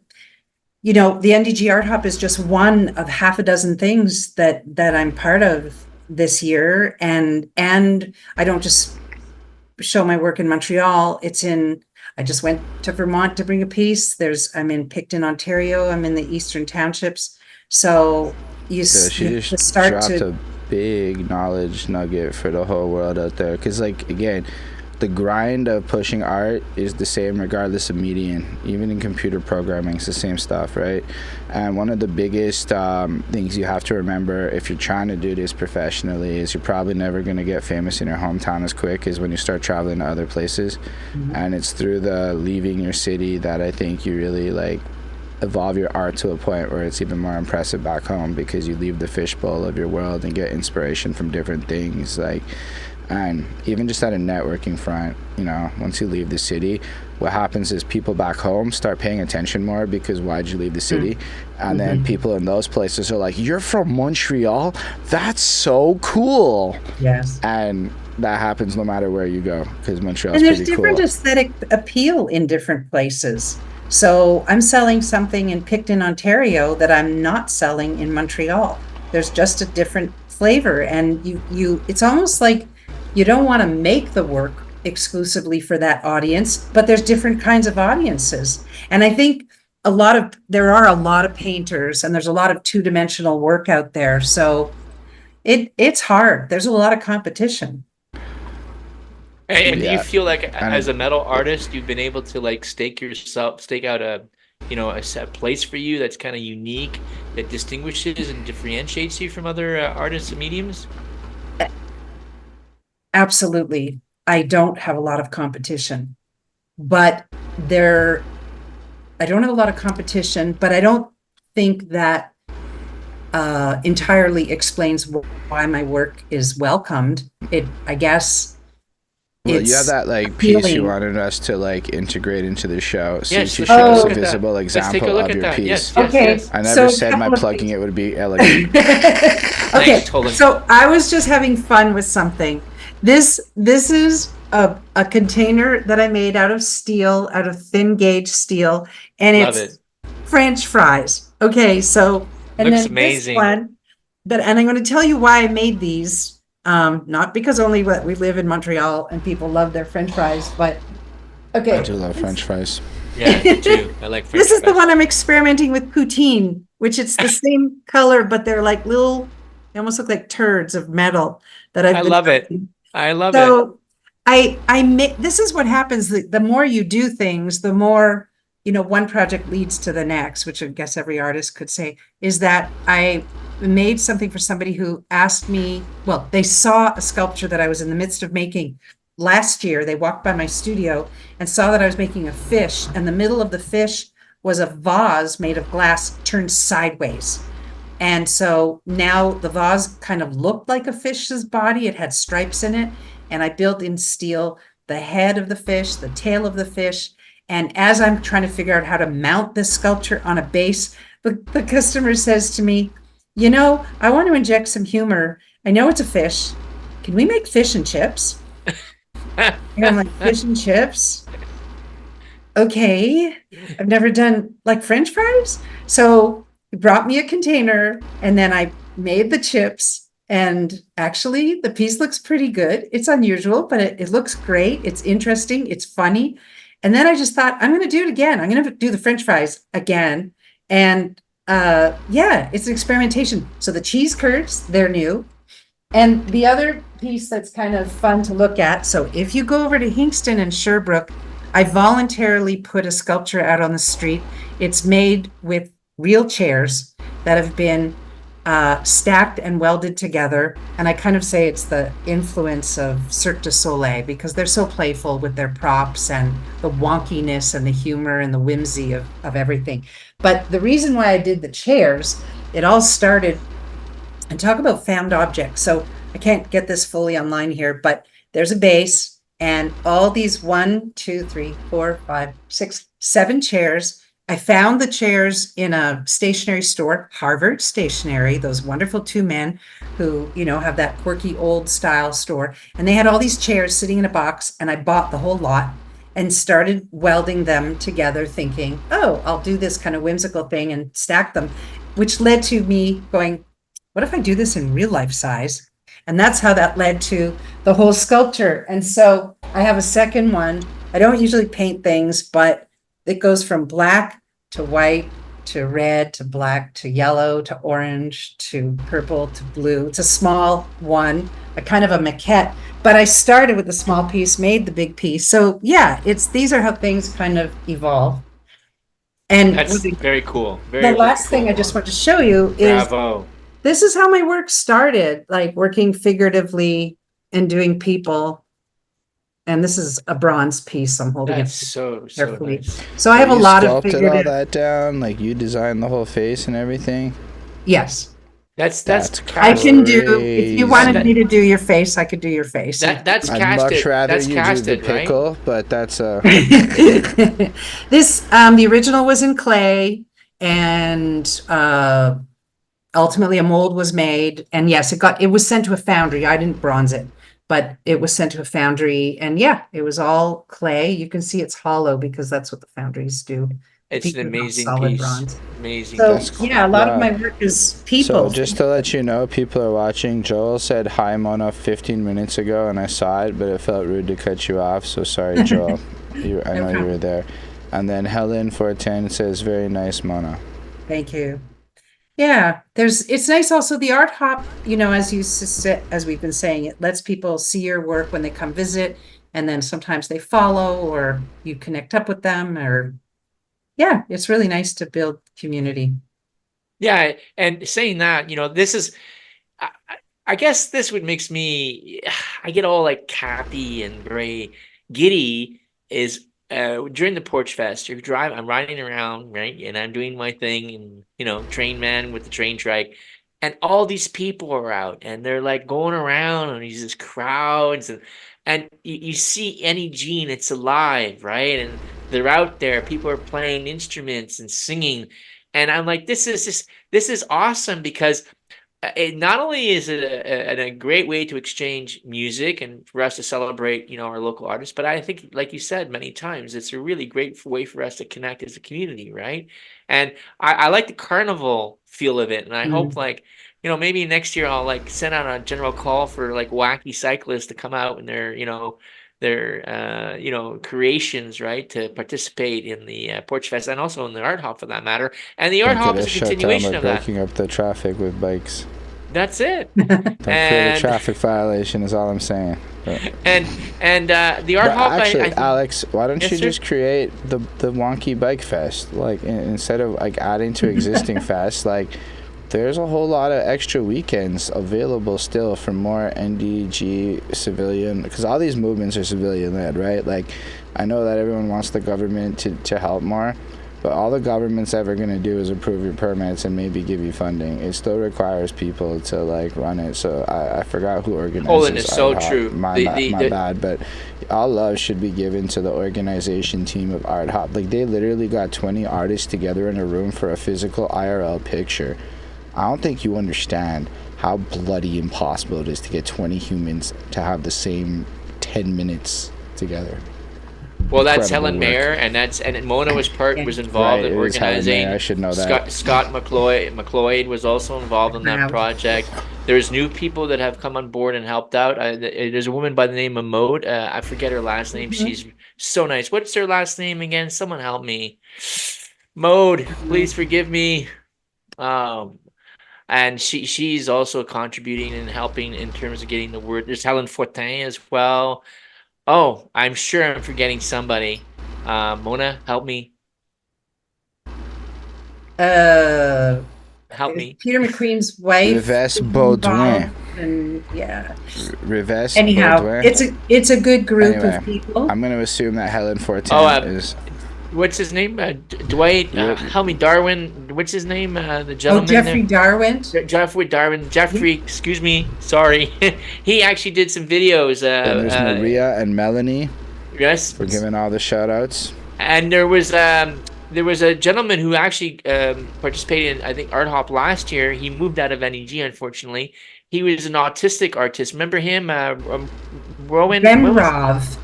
you know, the NDG Art Hop is just one of half a dozen things that I'm part of this year, and I don't just show my work in Montreal. I just went to Vermont to bring a piece. I'm in Picton, Ontario. I'm in the Eastern Townships. So you she you just start dropped to, a big knowledge nugget for the whole world out there. Because, like, again, the grind of pushing art is the same regardless of medium. Even in computer programming, it's the same stuff, right? And one of the biggest things you have to remember if you're trying to do this professionally is you're probably never going to get famous in your hometown as quick as when you start traveling to other places. And it's through the leaving your city that I think you really, like, evolve your art to a point where it's even more impressive back home, because you leave the fishbowl of your world and get inspiration from different things. Like, and even just at a networking front, once you leave the city, what happens is people back home start paying attention more, because why'd you leave the city? And then people in those places are like, you're from Montreal? That's so cool. yes. And that happens no matter where you go, because Montreal's And there's pretty different cool. aesthetic appeal in different places. So I'm selling something in Picton, Ontario that I'm not selling in Montreal. There's just a different flavor, and it's almost like you don't want to make the work exclusively for that audience, but there's different kinds of audiences. And I think there are a lot of painters, and there's a lot of two-dimensional work out there. So it's hard. There's a lot of competition. And do you Yeah. feel like And as a metal artist, you've been able to like stake out a set place for you that's kind of unique, that distinguishes and differentiates you from other artists and mediums? Absolutely. I don't have a lot of competition, but I don't have a lot of competition, but I don't think that entirely explains why my work is welcomed. I guess well, you have that like piece you appealing. wanted us to like integrate into the show, so Yes, you let's could show take a us look a at that. visible Let's take a example look of at your that. piece. Yes, yes, Okay. yes. I So never a said my couple of plugging things. it would be elegant. Okay, Holden. so I was just having fun with something. This is a container that I made out of steel, out of thin gauge steel, and Love it's it. French fries. Okay, so and Looks then amazing. this one, and I'm going to tell you why I made these. Not because only we live in Montreal and people love their French fries, but okay. I do love French fries. Yeah, me too. I like French This is the fries. one I'm experimenting with poutine, which it's the same color, but they're like they almost look like turds of metal that I've I been love it. making. I love it. So this is what happens. The more you do things, the more, one project leads to the next, which I guess every artist could say, is that I made something for somebody who asked me, well, they saw a sculpture that I was in the midst of making last year. They walked by my studio and saw that I was making a fish, and the middle of the fish was a vase made of glass turned sideways. And so now the vase kind of looked like a fish's body. It had stripes in it. And I built in steel the head of the fish, the tail of the fish. And as I'm trying to figure out how to mount this sculpture on a base, the customer says to me, I want to inject some humor. I know it's a fish. Can we make fish and chips? And I'm like, fish and chips? Okay. I've never done like French fries. So he brought me a container, and then I made the chips, and actually the piece looks pretty good. It's unusual, but it looks great. It's interesting. It's funny. And then I just thought, I'm going to do it again. I'm going to do the French fries again. And yeah, it's an experimentation. So the cheese curds, they're new. And the other piece that's kind of fun to look at, so if you go over to Hingston and Sherbrooke, I voluntarily put a sculpture out on the street. It's made with real chairs that have been stacked and welded together. And I kind of say it's the influence of Cirque du Soleil because they're so playful with their props and the wonkiness and the humor and the whimsy of everything. But the reason why I did the chairs, it all started, and talk about found objects. So I can't get this fully online here, but there's a base and all these 1, 2, 3, 4, 5, 6, 7 chairs. I found the chairs in a stationery store, Harvard Stationery, those wonderful 2 men who, have that quirky old style store. And they had all these chairs sitting in a box, and I bought the whole lot and started welding them together, thinking, oh, I'll do this kind of whimsical thing and stack them, which led to me going, what if I do this in real life size? And that's how that led to the whole sculpture. And so I have a second one. I don't usually paint things, but it goes from black to white to red to black to yellow to orange to purple to blue. It's a small one, a kind of a maquette, but I started with the small piece, made the big piece. So yeah, these are how things kind of evolve. And That's very cool. The last thing I just want to show you is bravo. This is how my work started, like working figuratively and doing people. And this is a bronze piece. I'm holding That's it so carefully. nice. So I have a lot of sculpted figurative. all that down, like you designed the whole face and everything. Yes, That's I can do. If you wanted me to do your face, I could do your face. that's I'd casted. much rather That's you casted, do the pickle, right? but that's This the original was in clay, and ultimately a mold was made. And yes, it was sent to a foundry. I didn't bronze it, but it was sent to a foundry, and yeah, it was all clay. You can see it's hollow because that's what the foundries do. It's People an are not amazing solid piece. bronze. Amazing. So That's yeah, a lot of wow. my work is people. So just to let you know, people are watching. Joel said hi, Mona, 15 minutes ago, and I saw it, but it felt rude to cut you off. So sorry, Joel. I know you were there. And then Helen 410 says, "Very nice, Mona." Thank you. Yeah, it's nice also the art hop, as we've been saying, it lets people see your work when they come visit, and then sometimes they follow or you connect up with them, or yeah, it's really nice to build community. Yeah, and saying that, this is, I guess this would makes me, I get all like happy and very giddy is during the Porchfest. I'm riding around, right, and I'm doing my thing, and Trainman with the train trike, and all these people are out, and they're like going around, and these crowds, and you see NEG, and it's alive, right, and they're out there. People are playing instruments and singing, and I'm like, this is awesome because it not only is it a great way to exchange music and for us to celebrate, our local artists, but I think, like you said many times, it's a really great way for us to connect as a community, right? And I like the carnival feel of it, and I hope maybe next year I'll like send out a general call for like wacky cyclists to come out and their creations, right, to participate in the Porchfest and also in the Art Hop for that matter. And the Art Hop is a continuation of that. Breaking up the traffic with bikes. That's it. Don't create a traffic violation is all I'm saying. And the Art Hop. Actually, Alex, why don't you sir? just create the wonky bike fest? Like instead of like adding to existing fests, like there's a whole lot of extra weekends available still for more NDG civilian, because all these movements are civilian led, right? Like I know that everyone wants the government to help more, but all the government's ever going to do is approve your permits and maybe give you funding. It still requires people to like run it. So I forgot who organizes. Holden is so true. My bad, but all love should be given to the organization team of Art Hop. Like they literally got 20 artists together in a room for a physical IRL picture. I don't think you understand how bloody impossible it is to get 20 humans to have the same 10 minutes together. Well, that's Helen Mayer, and Mona was involved in organizing. I should know that. Scott McLeod was also involved in that project. There's new people that have come on board and helped out. There's a woman by the name of Maude. I forget her last name. Mm-hmm. She's so nice. What's her last name again? Someone help me. Maude, please forgive me. And she's also contributing and helping in terms of getting the word. There's Helen Fortin as well. Oh, I'm sure I'm forgetting somebody. Mona, help me. Uh, Help me. Peter McQueen's wife Rivest is Baudouin. involved, and yeah. Rivest Anyhow, Baudouin. it's a good group Anyway, of people. I'm going to assume that Helen Fortin Oh, is. what's his name? Dwight. Help me, Darwin. What's his name? The Oh, gentleman Jeffrey there. Darwin. Jeffrey Darwin. Jeffrey. Excuse me. Sorry. He actually did some videos. Then there's Maria and Melanie. Yes. We're giving all the shout outs. And there was a gentleman who actually participated in, I think, Art Hop last year. He moved out of NEG, unfortunately. He was an autistic artist. Remember him? Rowan Renrov.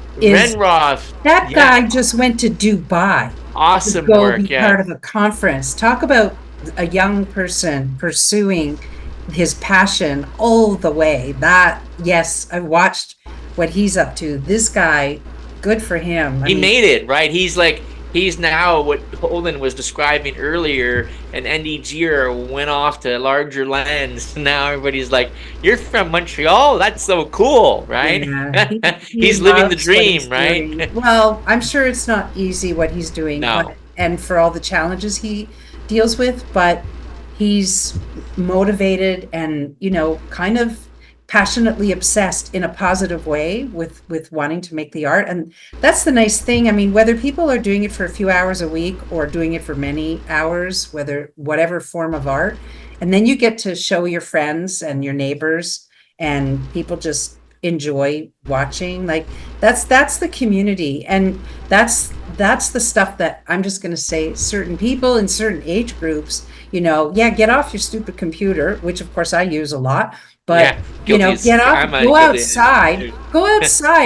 That guy just went to Dubai. Awesome to go work. be part of a conference. Talk about a young person pursuing his passion all the way. That, yes, I watched what he's up to. This guy, good for him. He made it, right? He's now what Holden was describing earlier, an NDGer went off to larger lands. Now everybody's like, "You're from Montreal? That's so cool," right? Yeah, he's living the dream, right? Doing. Well, I'm sure it's not easy what he's doing, No. and for all the challenges he deals with, but he's motivated and, kind of passionately obsessed in a positive way with wanting to make the art. And that's the nice thing. I mean, whether people are doing it for a few hours a week or doing it for many hours, whatever form of art, and then you get to show your friends and your neighbors, and people just enjoy watching. Like that's the community, and that's the stuff that I'm just going to say certain people in certain age groups, get off your stupid computer, which of course I use a lot. But, get off, go outside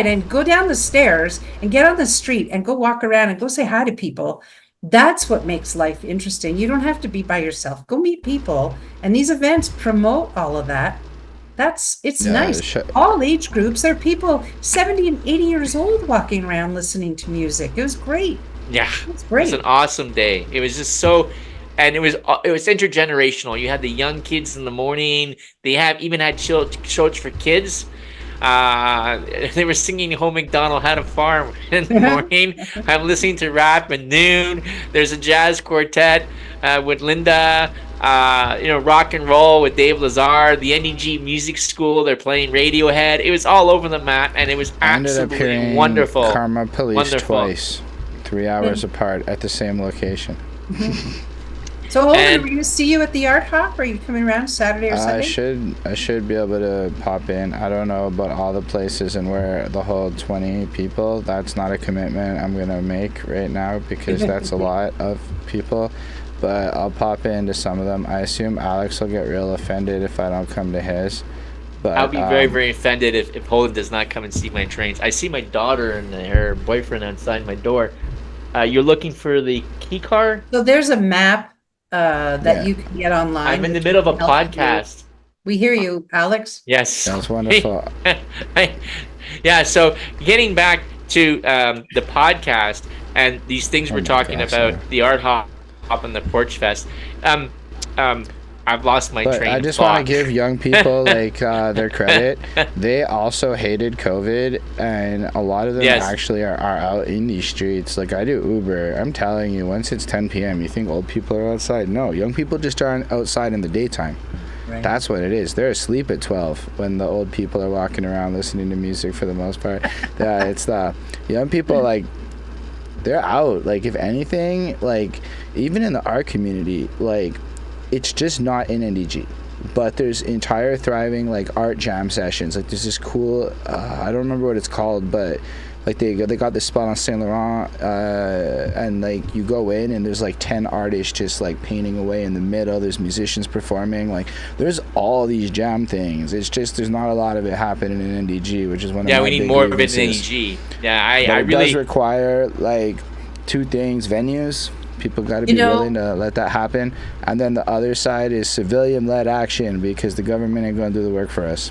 and go down the stairs and get on the street and go walk around and go say hi to people. That's what makes life interesting. You don't have to be by yourself. Go meet people. And these events promote all of that. It's nice. All age groups. There are people 70 and 80 years old walking around listening to music. It was great. Yeah. It was great. It was an awesome day. It was just so... And it was intergenerational. You had the young kids in the morning. They even had shows for kids. They were singing "Home McDonald Had a Farm" in the morning. I'm listening to rap at noon. There's a jazz quartet with Linda. Rock and roll with Dave Lazar. The NDG Music School. They're playing Radiohead. It was all over the map, and it was absolutely wonderful. Karma Police twice, 3 hours apart at the same location. So, Holden, are we going to see you at the Art Hop? Are you coming around Saturday or Sunday? I should be able to pop in. I don't know about all the places and where the whole 20 people. That's not a commitment I'm going to make right now because that's a lot of people. But I'll pop into some of them. I assume Alex will get real offended if I don't come to his. But I'll be very, very offended if Holden does not come and see my trains. I see my daughter and her boyfriend outside my door. You're looking for the key card? So there's a map that you can get online. I'm in the middle of a podcast. We hear you, Alex. Yes. That's wonderful. Yeah, so getting back to the podcast and these things we're talking about, the Art Hop and the Porchfest. I've lost my train. I just want to give young people their credit. They also hated COVID, and a lot of them actually are out in these streets. Like I do Uber. I'm telling you, once it's 10 p.m., you think old people are outside. No, young people just aren't outside in the daytime. Right. That's what it is. They're asleep at 12 when the old people are walking around listening to music for the most part. Yeah, it's the young people, they're out. Like, if anything, even in the art community, it's just not in NDG, but there's entire thriving art jam sessions. There's this cool I don't remember what it's called, but they got this spot on Saint Laurent, and you go in and there's 10 artists just painting away in the middle. There's musicians performing. There's all these jam things. It's just there's not a lot of it happening in NDG, which is one of my we need big more of it in grievances. NDG. Yeah, But it does require two things: venues. People got to be willing to let that happen. And then the other side is civilian-led action, because the government ain't going to do the work for us.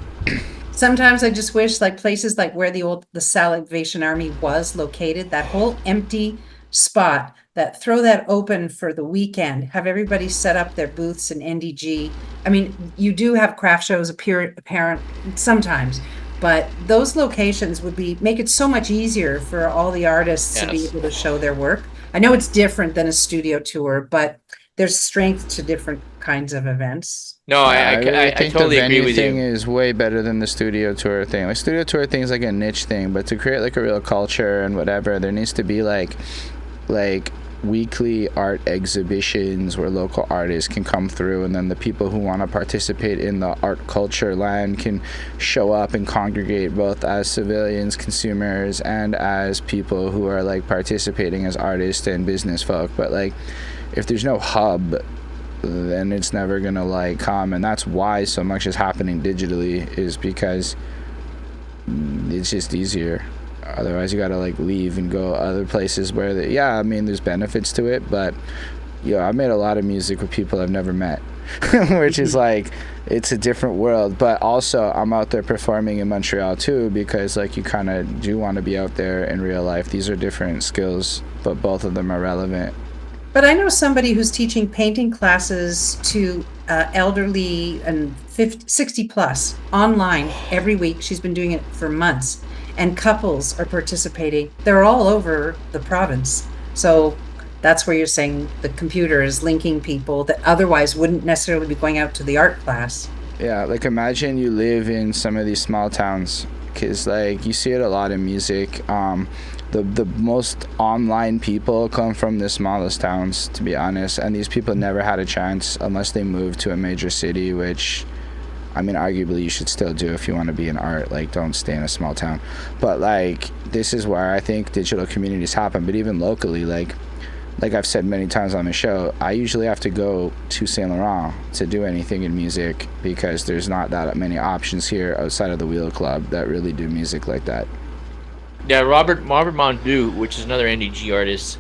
Sometimes I just wish places where the Salvation Army was located, that whole empty spot, that throw that open for the weekend, have everybody set up their booths in NDG. I mean, you do have craft shows apparent sometimes, but those locations would make it so much easier for all the artists to be Yes. able to show their work. I know it's different than a studio tour, but there's strength to different kinds of events. No, I really think totally the agree venue with thing you. is way better than the studio tour thing. Like studio tour thing is like a niche thing, but to create like a real culture and whatever, there needs to be like weekly art exhibitions where local artists can come through, and then the people who want to participate in the art culture land can show up and congregate both as civilians, consumers, and as people who are like participating as artists and business folk. But like if there's no hub, then it's never gonna like come, and that's why so much is happening digitally, is because it's just easier. Otherwise you gotta like leave and go other places where I mean there's benefits to it, but I made a lot of music with people I've never met which is like, it's a different world. But also I'm out there performing in Montreal too, because like you kind of do want to be out there in real life. These are different skills, but both of them are relevant. But I know somebody who's teaching painting classes to elderly and 60 plus online every week. She's been doing it for months, and couples are participating. They're all over the province. So that's where you're saying the computer is linking people that otherwise wouldn't necessarily be going out to the art class. Yeah, like imagine you live in some of these small towns, because like you see it a lot in music. The most online people come from the smallest towns, to be honest, and these people never had a chance unless they moved to a major city, which I mean arguably you should still do if you want to be in art. Like, don't stay in a small town. But like this is where I think digital communities happen. But even locally, like I've said many times on the show, I usually have to go to Saint Laurent to do anything in music, because there's not that many options here outside of the Wheel Club that really do music like that. Yeah, Robert Mondu, which is another NDG artist,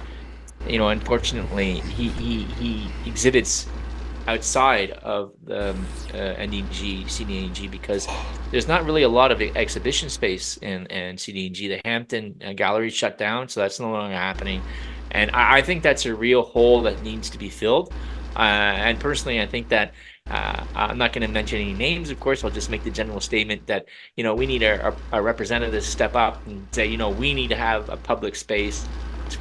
unfortunately, he exhibits outside of the NDG, CDNG, because there's not really a lot of exhibition space in CDNG. The Hampton Gallery shut down, so that's no longer happening. And I think that's a real hole that needs to be filled. And personally, I think that I'm not going to mention any names, of course. I'll just make the general statement that, we need a representative to step up and say, we need to have a public space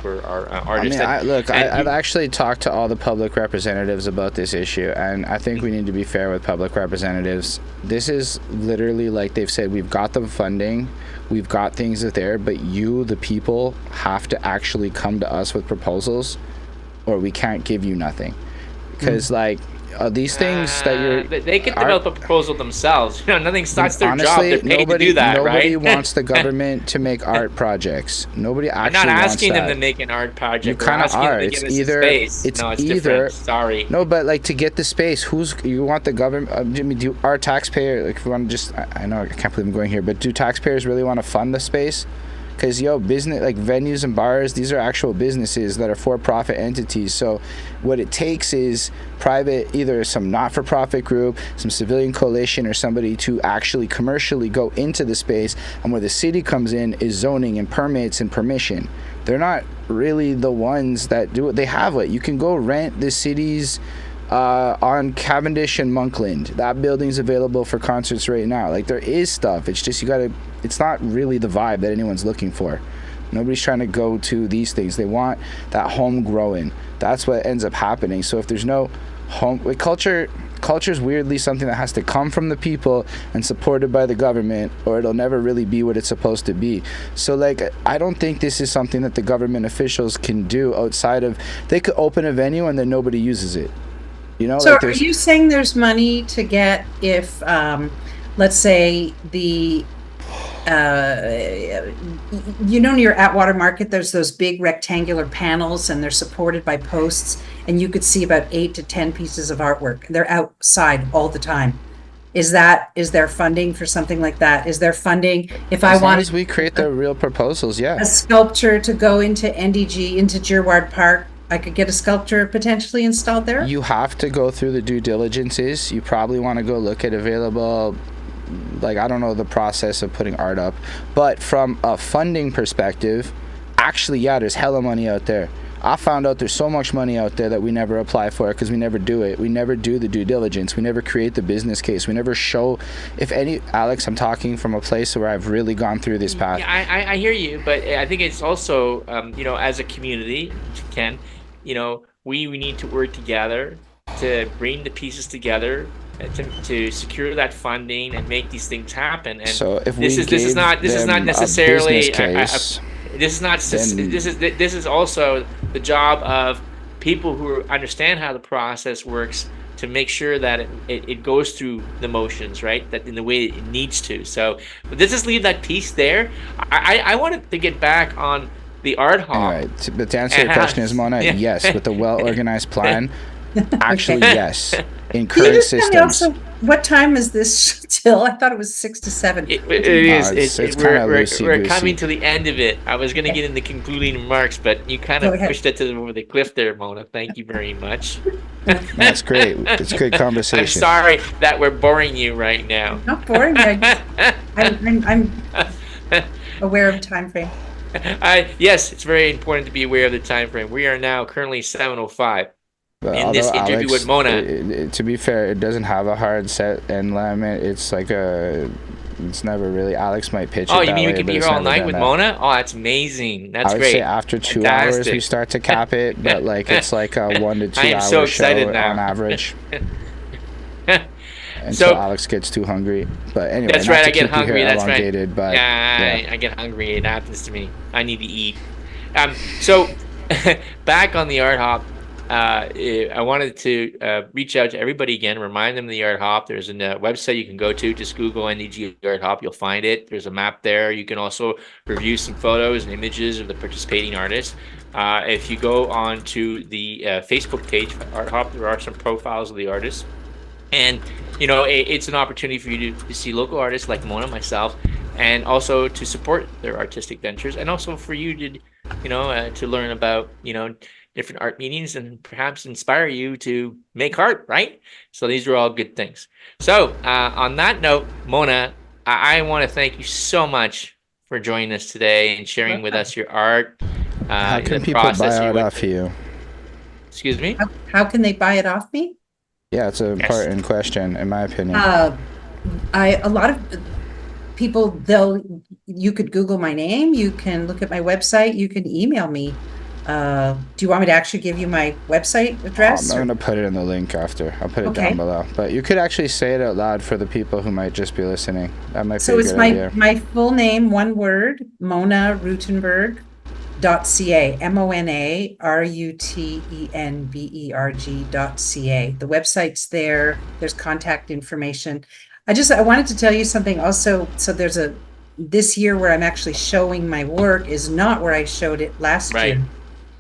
for our artists. I've actually talked to all the public representatives about this issue, and I think we need to be fair with public representatives. This is literally like they've said, we've got the funding, we've got things there, but you, the people, have to actually come to us with proposals, or we can't give you nothing. Because these things that they can develop a proposal themselves. Nothing starts their job. Honestly, They're paid to do that, nobody right? wants the government to make art projects. Nobody actually wants I'm not asking them that. to make an art project. You kind of are. It's either It's different. Sorry. No, but like to get the space, you want the government? Do our taxpayer, like if we want to just? I know I can't believe I'm going here, but do taxpayers really want to fund the space? Because business like venues and bars, these are actual businesses that are for-profit entities. So what it takes is private, either some not-for-profit group, some civilian coalition, or somebody to actually commercially go into the space. And where the city comes in is zoning and permits and permission. They're not really the ones that do it. They have it. You can go rent the city's on Cavendish and Monkland. That building's available for concerts right now. Like, there is stuff. It's just it's not really the vibe that anyone's looking for. Nobody's trying to go to these things. They want that home growing. That's what ends up happening. So if there's no home, like culture's weirdly something that has to come from the people and supported by the government, or it'll never really be what it's supposed to be. So like, I don't think this is something that the government officials can do outside of, they could open a venue and then nobody uses it. So are you saying there's money to get if, let's say near Atwater Market, there's those big rectangular panels and they're supported by posts, and you could see about 8 to 10 pieces of artwork. They're outside all the time. Is there funding for something like that? Is there funding if I wanted, as we create the real proposals, yeah. A sculpture to go into NDG, into Girard Park, I could get a sculpture potentially installed there? You have to go through the due diligences. You probably want to go look at available, like, I don't know the process of putting art up, but from a funding perspective, actually, yeah, there's hella money out there. I found out there's so much money out there that we never apply for because we never do it. We never do the due diligence. We never create the business case. We never show, Alex, I'm talking from a place where I've really gone through this path. Yeah, I hear you, but I think it's also, as a community, Ken, we need to work together to bring the pieces together to secure that funding and make these things happen. And so if this is not necessarily this is also the job of people who understand how the process works to make sure that it goes through the motions, right? That in the way it needs to. So let's just leave that piece there. I wanted to get back on the art hop. All right. But to answer your question is, Mona, yes, with a well-organized plan, actually, yes. In current systems. What time is this till? I thought it was 6 to 7. It is. We're coming to the end of it. I was going to get into concluding remarks, but you kind of pushed it over the cliff there, Mona. Thank you very much. That's great. It's a good conversation. I'm sorry that we're boring you right now. Not boring. I'm aware of time frame. Yes, it's very important to be aware of the time frame. We are now currently 7:05. In this interview Alex, with Mona, to be fair, it doesn't have a hard set end limit. It's like it's never really. Alex might pitch. Oh, you mean we could be here all night with Mona? Oh, that's amazing. That's great. I would say after 2 hours we start to cap it, but like it's like a 1 to 2 hour show on average. Until Alex gets too hungry. But anyway, that's right. I get hungry. That's right. But, yeah, I get hungry. It happens to me. I need to eat. So back on the art hop. I wanted to reach out to everybody again, remind them of the Art Hop. There's a website you can go to. Just Google NDG Art Hop. You'll find it. There's a map there. You can also review some photos and images of the participating artists. If you go on to the Facebook page for Art Hop, there are some profiles of the artists. And, it's an opportunity for you to see local artists like Mona, myself, and also to support their artistic ventures, and also for you to, to learn about, different art meetings and perhaps inspire you to make art, right? So these are all good things. So on that note, Mona, I want to thank you so much for joining us today and sharing with us your art. How can people buy art off you? Excuse me? How can they buy it off me? Yeah, it's an important question, in my opinion. A lot of people, you could Google my name, you can look at my website, you can email me. Do you want me to actually give you my website address? I'm going to put it in the link after. I'll put it down below. But you could actually say it out loud for the people who might just be listening. That might be a good idea. So it's my full name, one word, Mona Rutenberg.ca, MONARUTENBERG.ca. The website's there. There's contact information. I wanted to tell you something also. So this year where I'm actually showing my work is not where I showed it last year.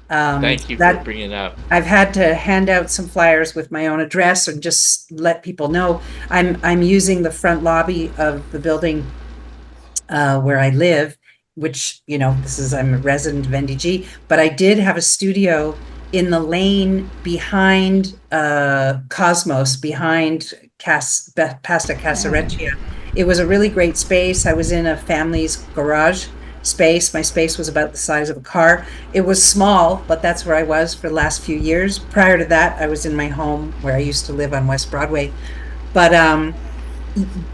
Thank you for bringing it up. I've had to hand out some flyers with my own address and just let people know I'm using the front lobby of the building where I live, which, I'm a resident of NDG, but I did have a studio in the lane behind Cosmos, behind Pasta Casareccia. It was a really great space. I was in a family's garage space. My space was about the size of a car. It was small, but that's where I was for the last few years. Prior to that, I was in my home where I used to live on West Broadway. But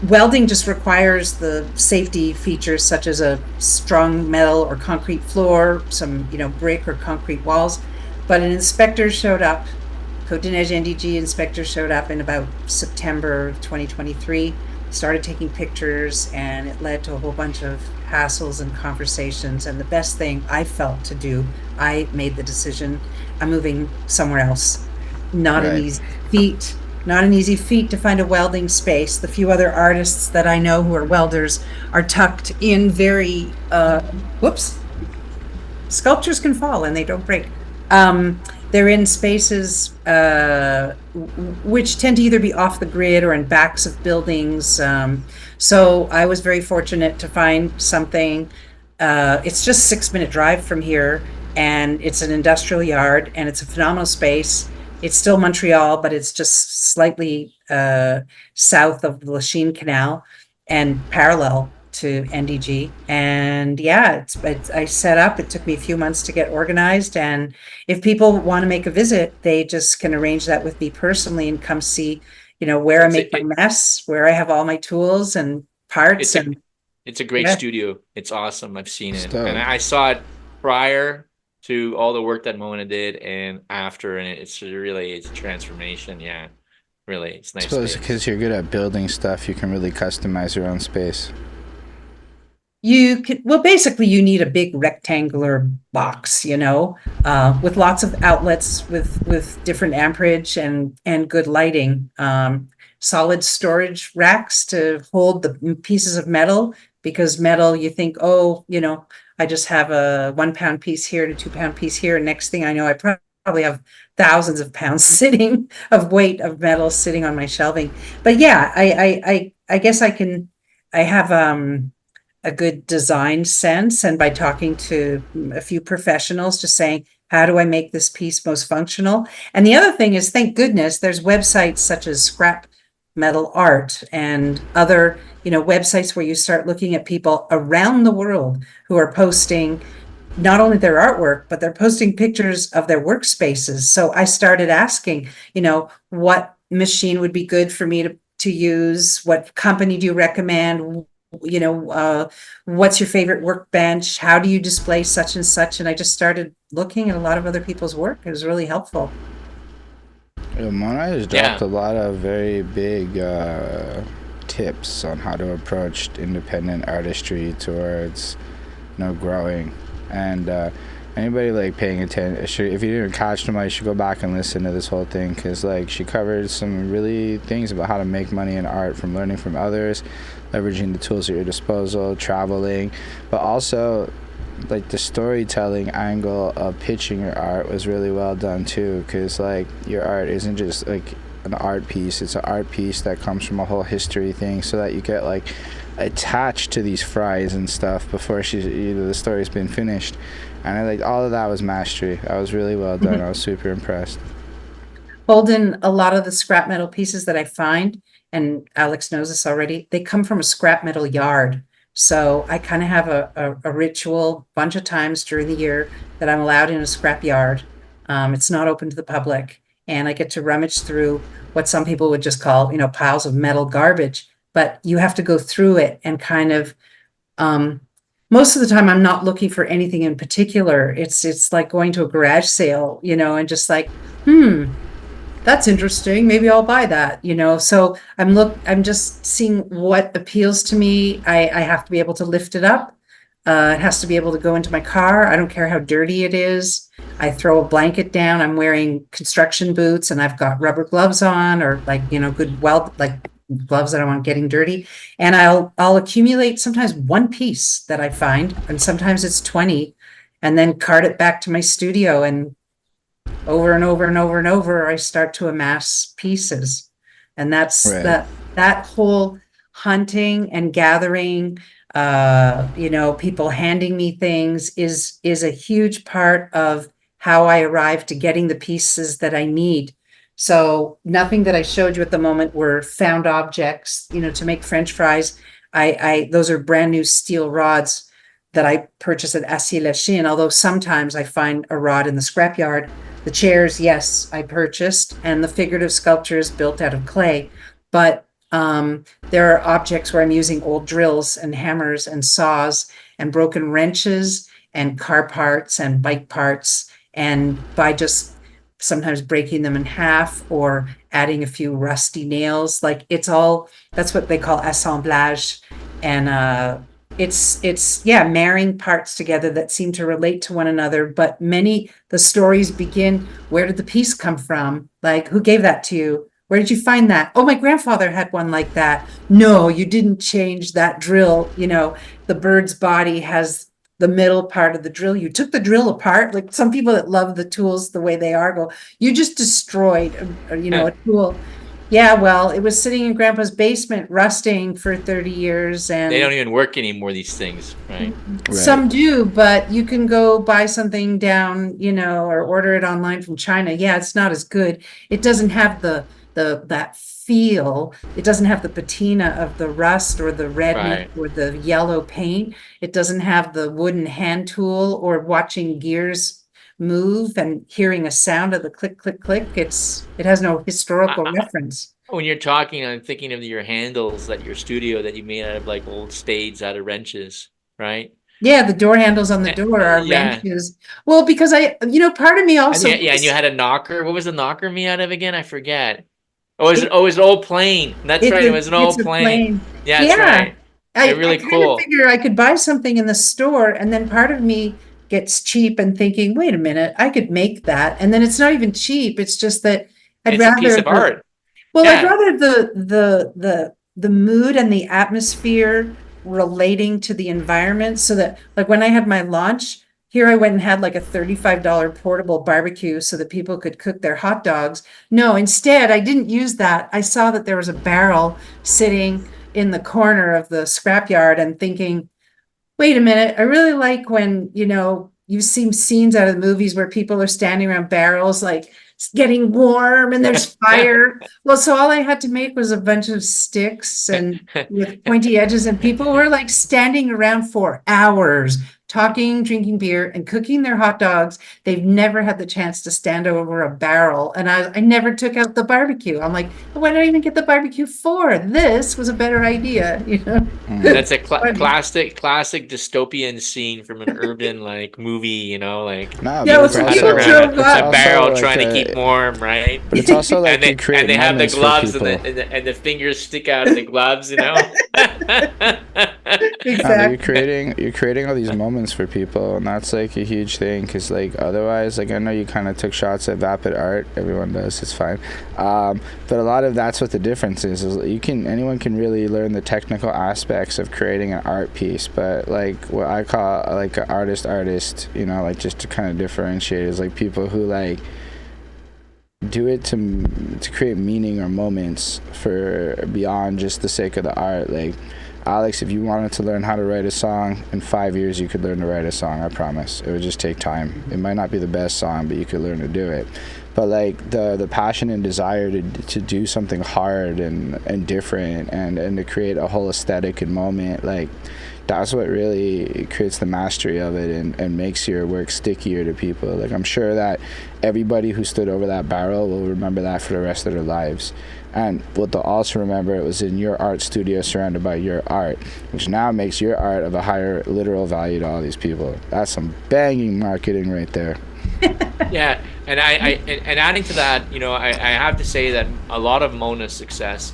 welding just requires the safety features such as a strong metal or concrete floor, some brick or concrete walls. But an inspector showed up. Côte-des-Neiges NDG inspector showed up in about September 2023. Started taking pictures, and it led to a whole bunch of hassles and conversations. And the best thing I felt to do, I made the decision, I'm moving somewhere else. Not an easy feat to find a welding space. The few other artists that I know who are welders are tucked in very sculptures can fall and they don't break. They're in spaces which tend to either be off the grid or in backs of buildings. So I was very fortunate to find something. It's just a 6-minute drive from here, and it's an industrial yard, and it's a phenomenal space. It's still Montreal, but it's just slightly south of the Lachine Canal and parallel. to NDG. And yeah, I set up, it took me a few months to get organized. And if people want to make a visit, they just can arrange that with me personally and come see, where I make my mess, where I have all my tools and parts. It's a great studio. It's awesome. I've seen it. Dope. And I saw it prior to all the work that Mona did and after, and it's a transformation. Yeah. Really, it's nice. I suppose because you're good at building stuff, you can really customize your own space. Basically you need a big rectangular box, with lots of outlets with different amperage and good lighting, solid storage racks to hold the pieces of metal, because metal, you think, I just have a 1 pound piece here and a 2 pound piece here. And next thing I know, I probably have thousands of pounds of weight of metal sitting on my shelving. But yeah, I guess I have a good design sense, and by talking to a few professionals, just saying, how do I make this piece most functional? And the other thing is, thank goodness, there's websites such as Scrap Metal Art and other, websites where you start looking at people around the world who are posting not only their artwork, but they're posting pictures of their workspaces. So I started asking, what machine would be good for me to use? What company do you recommend? What's your favorite workbench? How do you display such and such? And I just started looking at a lot of other people's work. It was really helpful. Mona has dropped a lot of very big tips on how to approach independent artistry towards, growing. And anybody paying attention, if you didn't catch them, you should go back and listen to this whole thing, because she covered some really things about how to make money in art from learning from others, leveraging the tools at your disposal, traveling, but also the storytelling angle of pitching your art was really well done too, because your art isn't just an art piece, it's an art piece that comes from a whole history thing, so that you get attached to these fries and stuff before the story's been finished. And all of that was mastery. That was really well done. I was super impressed. Holden, a lot of the scrap metal pieces that I find, and Alex knows this already, they come from a scrap metal yard. So I kind of have a ritual bunch of times during the year that I'm allowed in a scrap yard. It's not open to the public, and I get to rummage through what some people would just call, piles of metal garbage. But you have to go through it and kind of, most of the time I'm not looking for anything in particular. It's like going to a garage sale, and just that's interesting. Maybe I'll buy that, So I'm just seeing what appeals to me. I have to be able to lift it up. It has to be able to go into my car. I don't care how dirty it is. I throw a blanket down. I'm wearing construction boots and I've got rubber gloves on, or good gloves that I want getting dirty. And I'll accumulate sometimes one piece that I find, and sometimes it's 20, and then cart it back to my studio, and over and over and over and over, I start to amass pieces. And that's right. that whole hunting and gathering, people handing me things is a huge part of how I arrive to getting the pieces that I need. So nothing that I showed you at the moment were found objects, to make French fries. Those are brand new steel rods that I purchased at Acier-Lachine, although sometimes I find a rod in the scrapyard. The chairs, yes, I purchased, and the figurative sculpture is built out of clay. But there are objects where I'm using old drills and hammers and saws and broken wrenches and car parts and bike parts, and by just sometimes breaking them in half or adding a few rusty nails, that's what they call assemblage. And it's marrying parts together that seem to relate to one another. But the stories begin, where did the piece come from? Who gave that to you? Where did you find that? Oh, my grandfather had one like that. No, you didn't change that drill. The bird's body has the middle part of the drill. You took the drill apart. Some people that love the tools the way they are go, you just destroyed a tool. Yeah, well, it was sitting in Grandpa's basement rusting for 30 years, and they don't even work anymore, these things, right? Some do, but you can go buy something down, or order it online from China. Yeah, it's not as good. It doesn't have the that feel. It doesn't have the patina of the rust or the redness or the yellow paint. It doesn't have the wooden hand tool or watching gears move and hearing a sound of the click, click, click. It has no historical reference. When you're talking, I'm thinking of your handles at your studio that you made out of like old spades out of wrenches, right? Yeah, the door handles on the door are wrenches. Well, because part of me also. And and you had a knocker. What was the knocker made out of again? I forget. Oh, it was an old plane. That's right. It was an old plane. Yeah, that's right. They're really cool. I kind of figure I could buy something in the store, and then part of me gets cheap and thinking, wait a minute, I could make that. And then it's not even cheap. It's just that I'd rather a piece of art. Well, I'd rather the mood and the atmosphere relating to the environment, so that like when I had my launch here, I went and had like a $35 portable barbecue so that people could cook their hot dogs. No, instead, I didn't use that. I saw that there was a barrel sitting in the corner of the scrapyard and thinking, wait a minute, I really like when, you've seen scenes out of the movies where people are standing around barrels, like getting warm and there's fire. Well, so all I had to make was a bunch of sticks and with pointy edges, and people were like standing around for hours talking, drinking beer, and cooking their hot dogs. They've never had the chance to stand over a barrel. And I never took out the barbecue. I'm like, why did I even get the barbecue for? This was a better idea, That's a classic dystopian scene from an urban like movie, like a barrel trying to keep warm, right? But it's also like and they have the gloves and the fingers stick out of the gloves, Exactly. You're creating all these moments for people, and that's like a huge thing, because like otherwise, like I know you kind of took shots at vapid art, everyone does, it's fine, but a lot of that's what the difference is anyone can really learn the technical aspects of creating an art piece, but like what I call like an artist, like just to kind of differentiate is like people who like do it to create meaning or moments for beyond just the sake of the art. Like Alex, if you wanted to learn how to write a song, in 5 years you could learn to write a song, I promise. It would just take time. It might not be the best song, but you could learn to do it. But like the passion and desire to do something hard and different and to create a whole aesthetic and moment, like that's what really creates the mastery of it and makes your work stickier to people. Like I'm sure that everybody who stood over that barrel will remember that for the rest of their lives. And what they'll also remember, it was in your art studio surrounded by your art, which now makes your art of a higher literal value to all these people. That's some banging marketing right there. Yeah, and and adding to that, I have to say that a lot of Mona's success,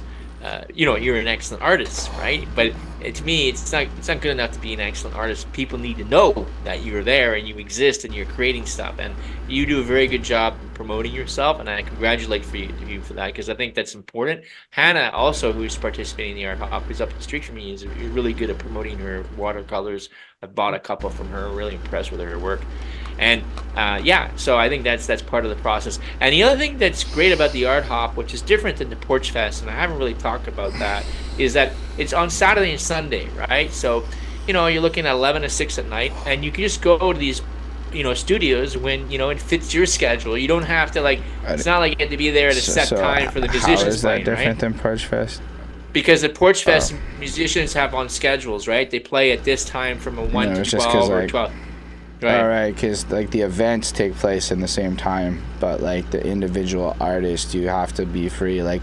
you're an excellent artist, right? But to me, it's not good enough to be an excellent artist. People need to know that you're there and you exist and you're creating stuff, and you do a very good job promoting yourself, and I congratulate you for that, because I think that's important. Hannah, also, who's participating in the Art Hop, who's up the street from me, is really good at promoting her watercolors. I bought a couple from her, really impressed with her work. And so I think that's part of the process. And the other thing that's great about the Art Hop, which is different than the Porchfest, and I haven't really talked about that, is that it's on Saturday and Sunday, right? So, you're looking at 11 to 6 at night, and you can just go to these, studios when, it fits your schedule. You don't have to, it's not like you have to be there at a set time for the musicians. How is that playing, different right? than Porchfest? Because the Porchfest musicians have on schedules, right? They play at this time from a 1 to 12 or 12. Right. All right, because like the events take place in the same time, but like the individual artist, you have to be free. Like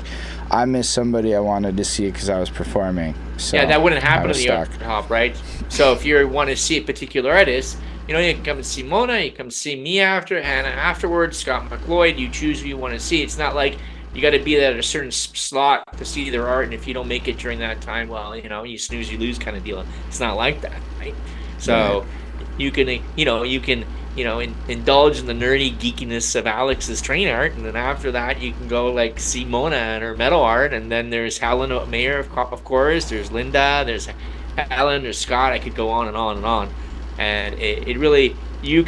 I missed somebody I wanted to see because I was performing. So yeah, that wouldn't happen in the Art Hop, right? So if you want to see a particular artist, you can come and see Mona, you come see me after, Hannah afterwards, Scott McLeod. You choose who you want to see. It's not like you got to be there at a certain slot to see their art, and if you don't make it during that time, well, you snooze, you lose kind of deal. It's not like that, right? So. Right. You can indulge in the nerdy geekiness of Alex's train art, and then after that you can go see Mona and her metal art, and then there's Helen Mayer, of course, there's Linda, there's Helen, there's Scott. I could go on and on and on, and it really you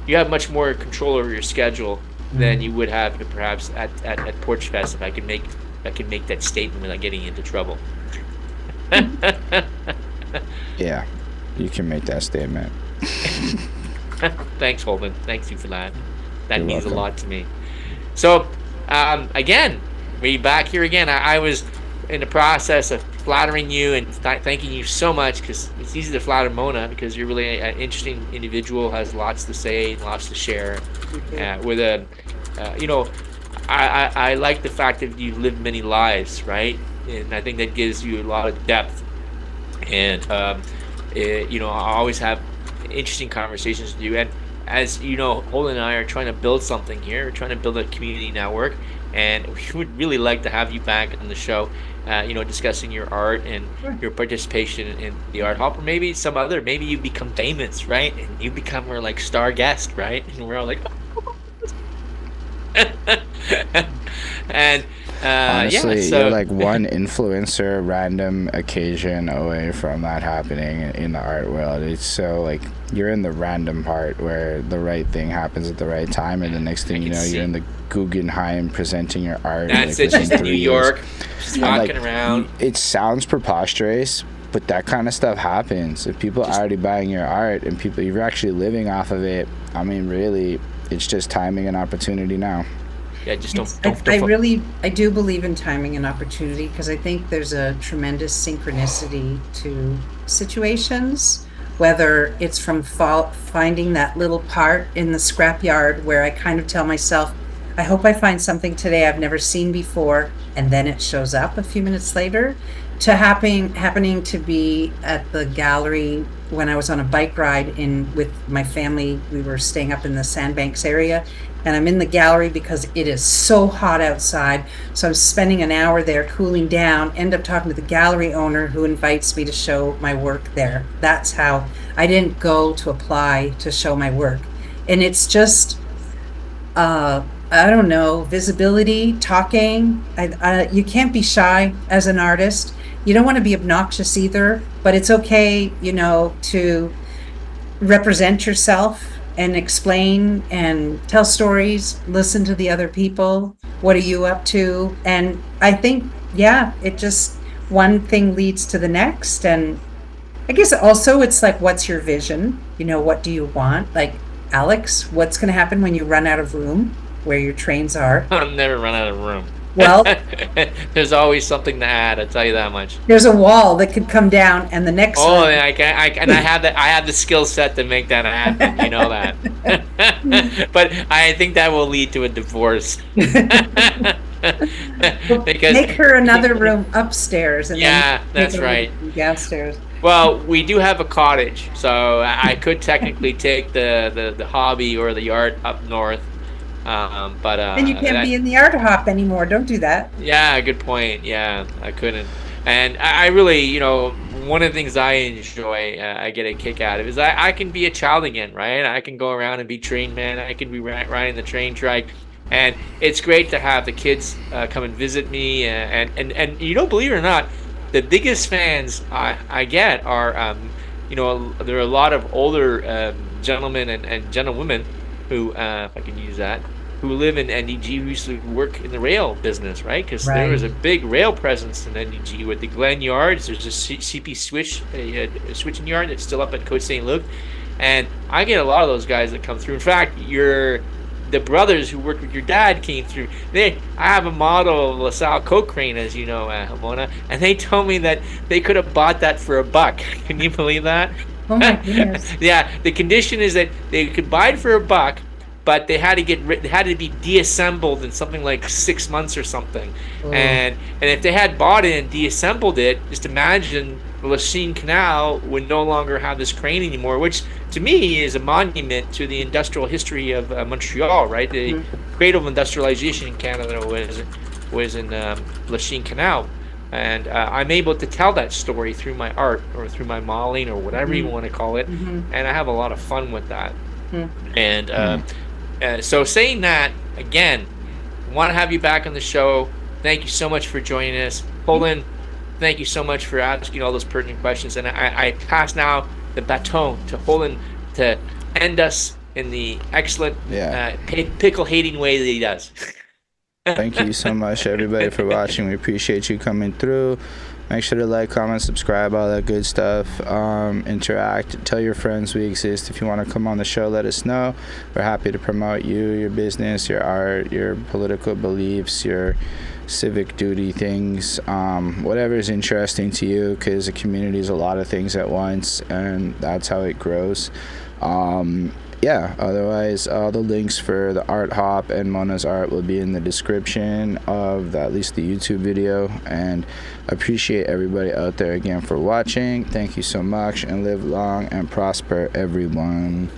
have much more control over your schedule than you would have perhaps at Porchfest, if I could make that statement without getting into trouble. Yeah, you can make that statement. Thanks, Holden. Thanks you for that. That You're means welcome. a lot to me. So, again, be back here again. I was in the process of flattering you and thanking you so much, because it's easy to flatter Mona because you're really an interesting individual, has lots to say, lots to share. With a, I like the fact that you've lived many lives, right? And I think that gives you a lot of depth. And I always have interesting conversations with you. And as you know, Holden and I are trying to build something here. We're trying to build a community network, and we would really like to have you back on the show, discussing your art and your participation in the Art Hop, or maybe maybe you become famous, right? And you become our like star guest, right? And we're all like, and honestly, you're like one influencer random occasion away from that happening in the art world. It's so like you're in the random part where the right thing happens at the right time, and the next thing you know, you're in the Guggenheim presenting your art. That's it. She's in New York, just walking around. It sounds preposterous, but that kind of stuff happens. If people are already buying your art and you're actually living off of it, I mean, really, it's just timing and opportunity now. Yeah, just don't. I do believe in timing and opportunity, because I think there's a tremendous synchronicity to situations, whether it's from finding that little part in the scrapyard where I kind of tell myself, I hope I find something today I've never seen before, and then it shows up a few minutes later, to happening to be at the gallery when I was on a bike ride with my family. We were staying up in the Sandbanks area, and I'm in the gallery because it is so hot outside. So I'm spending an hour there cooling down, end up talking to the gallery owner who invites me to show my work there. That's how I didn't go to apply to show my work. And it's just, I don't know, visibility, talking. You can't be shy as an artist. You don't want to be obnoxious either, but it's okay, to represent yourself and explain and tell stories, listen to the other people. What are you up to? And I think, it just, one thing leads to the next. And I guess also it's like, what's your vision? What do you want? Like, Alex, what's going to happen when you run out of room where your trains are? I'll never run out of room. Well, there's always something to add. I'll tell you that much. There's a wall that could come down, and the next. Oh, one... I have the skill set to make that happen. You know that. But I think that will lead to a divorce. Because make her another room upstairs. And that's right. Downstairs. Well, we do have a cottage, so I could technically take the hobby or the art up north. But and you can't be in the Art Hop anymore. Don't do that. Yeah, good point. Yeah, I couldn't. And I really, one of the things I enjoy, I get a kick out of, is I can be a child again, right? I can go around and be Trainman. I can be riding the train track, and it's great to have the kids come and visit me. And believe it or not, the biggest fans I get are, there are a lot of older gentlemen and gentlewomen who, if I can use that, who live in NDG, who used to work in the rail business, right? Because there was a big rail presence in NDG with the Glen Yards. There's a CP switching yard that's still up at Côte St. Luc. And I get a lot of those guys that come through. In fact, the brothers who worked with your dad came through. I have a model of LaSalle Coke Crane, as you know, Mona, and they told me that they could have bought that for $1. Can you believe that? Oh my goodness. Yeah, the condition is that they could buy it for $1, but they had to be deassembled in something like 6 months or something. Oh. And if they had bought it and deassembled it, just imagine the Lachine Canal would no longer have this crane anymore, which to me is a monument to the industrial history of Montreal, right? The cradle of industrialization in Canada was in Lachine Canal. And I'm able to tell that story through my art or through my modeling or whatever you want to call it. And I have a lot of fun with that. And so saying that, again, I want to have you back on the show. Thank you so much for joining us. Holden, thank you so much for asking all those pertinent questions. And I pass now the baton to Holden to end us in the excellent pickle-hating way that he does. Thank you so much, everybody, for watching. We appreciate you coming through. Make sure to like, comment, subscribe, all that good stuff. Interact. Tell your friends we exist. If you want to come on the show, let us know. We're happy to promote you, your business, your art, your political beliefs, your civic duty things, whatever is interesting to you, because the community is a lot of things at once, and that's how it grows. Yeah, otherwise, all the links for the Art Hop and Mona's art will be in the description of at least the YouTube video. And appreciate everybody out there again for watching. Thank you so much, and live long and prosper, everyone.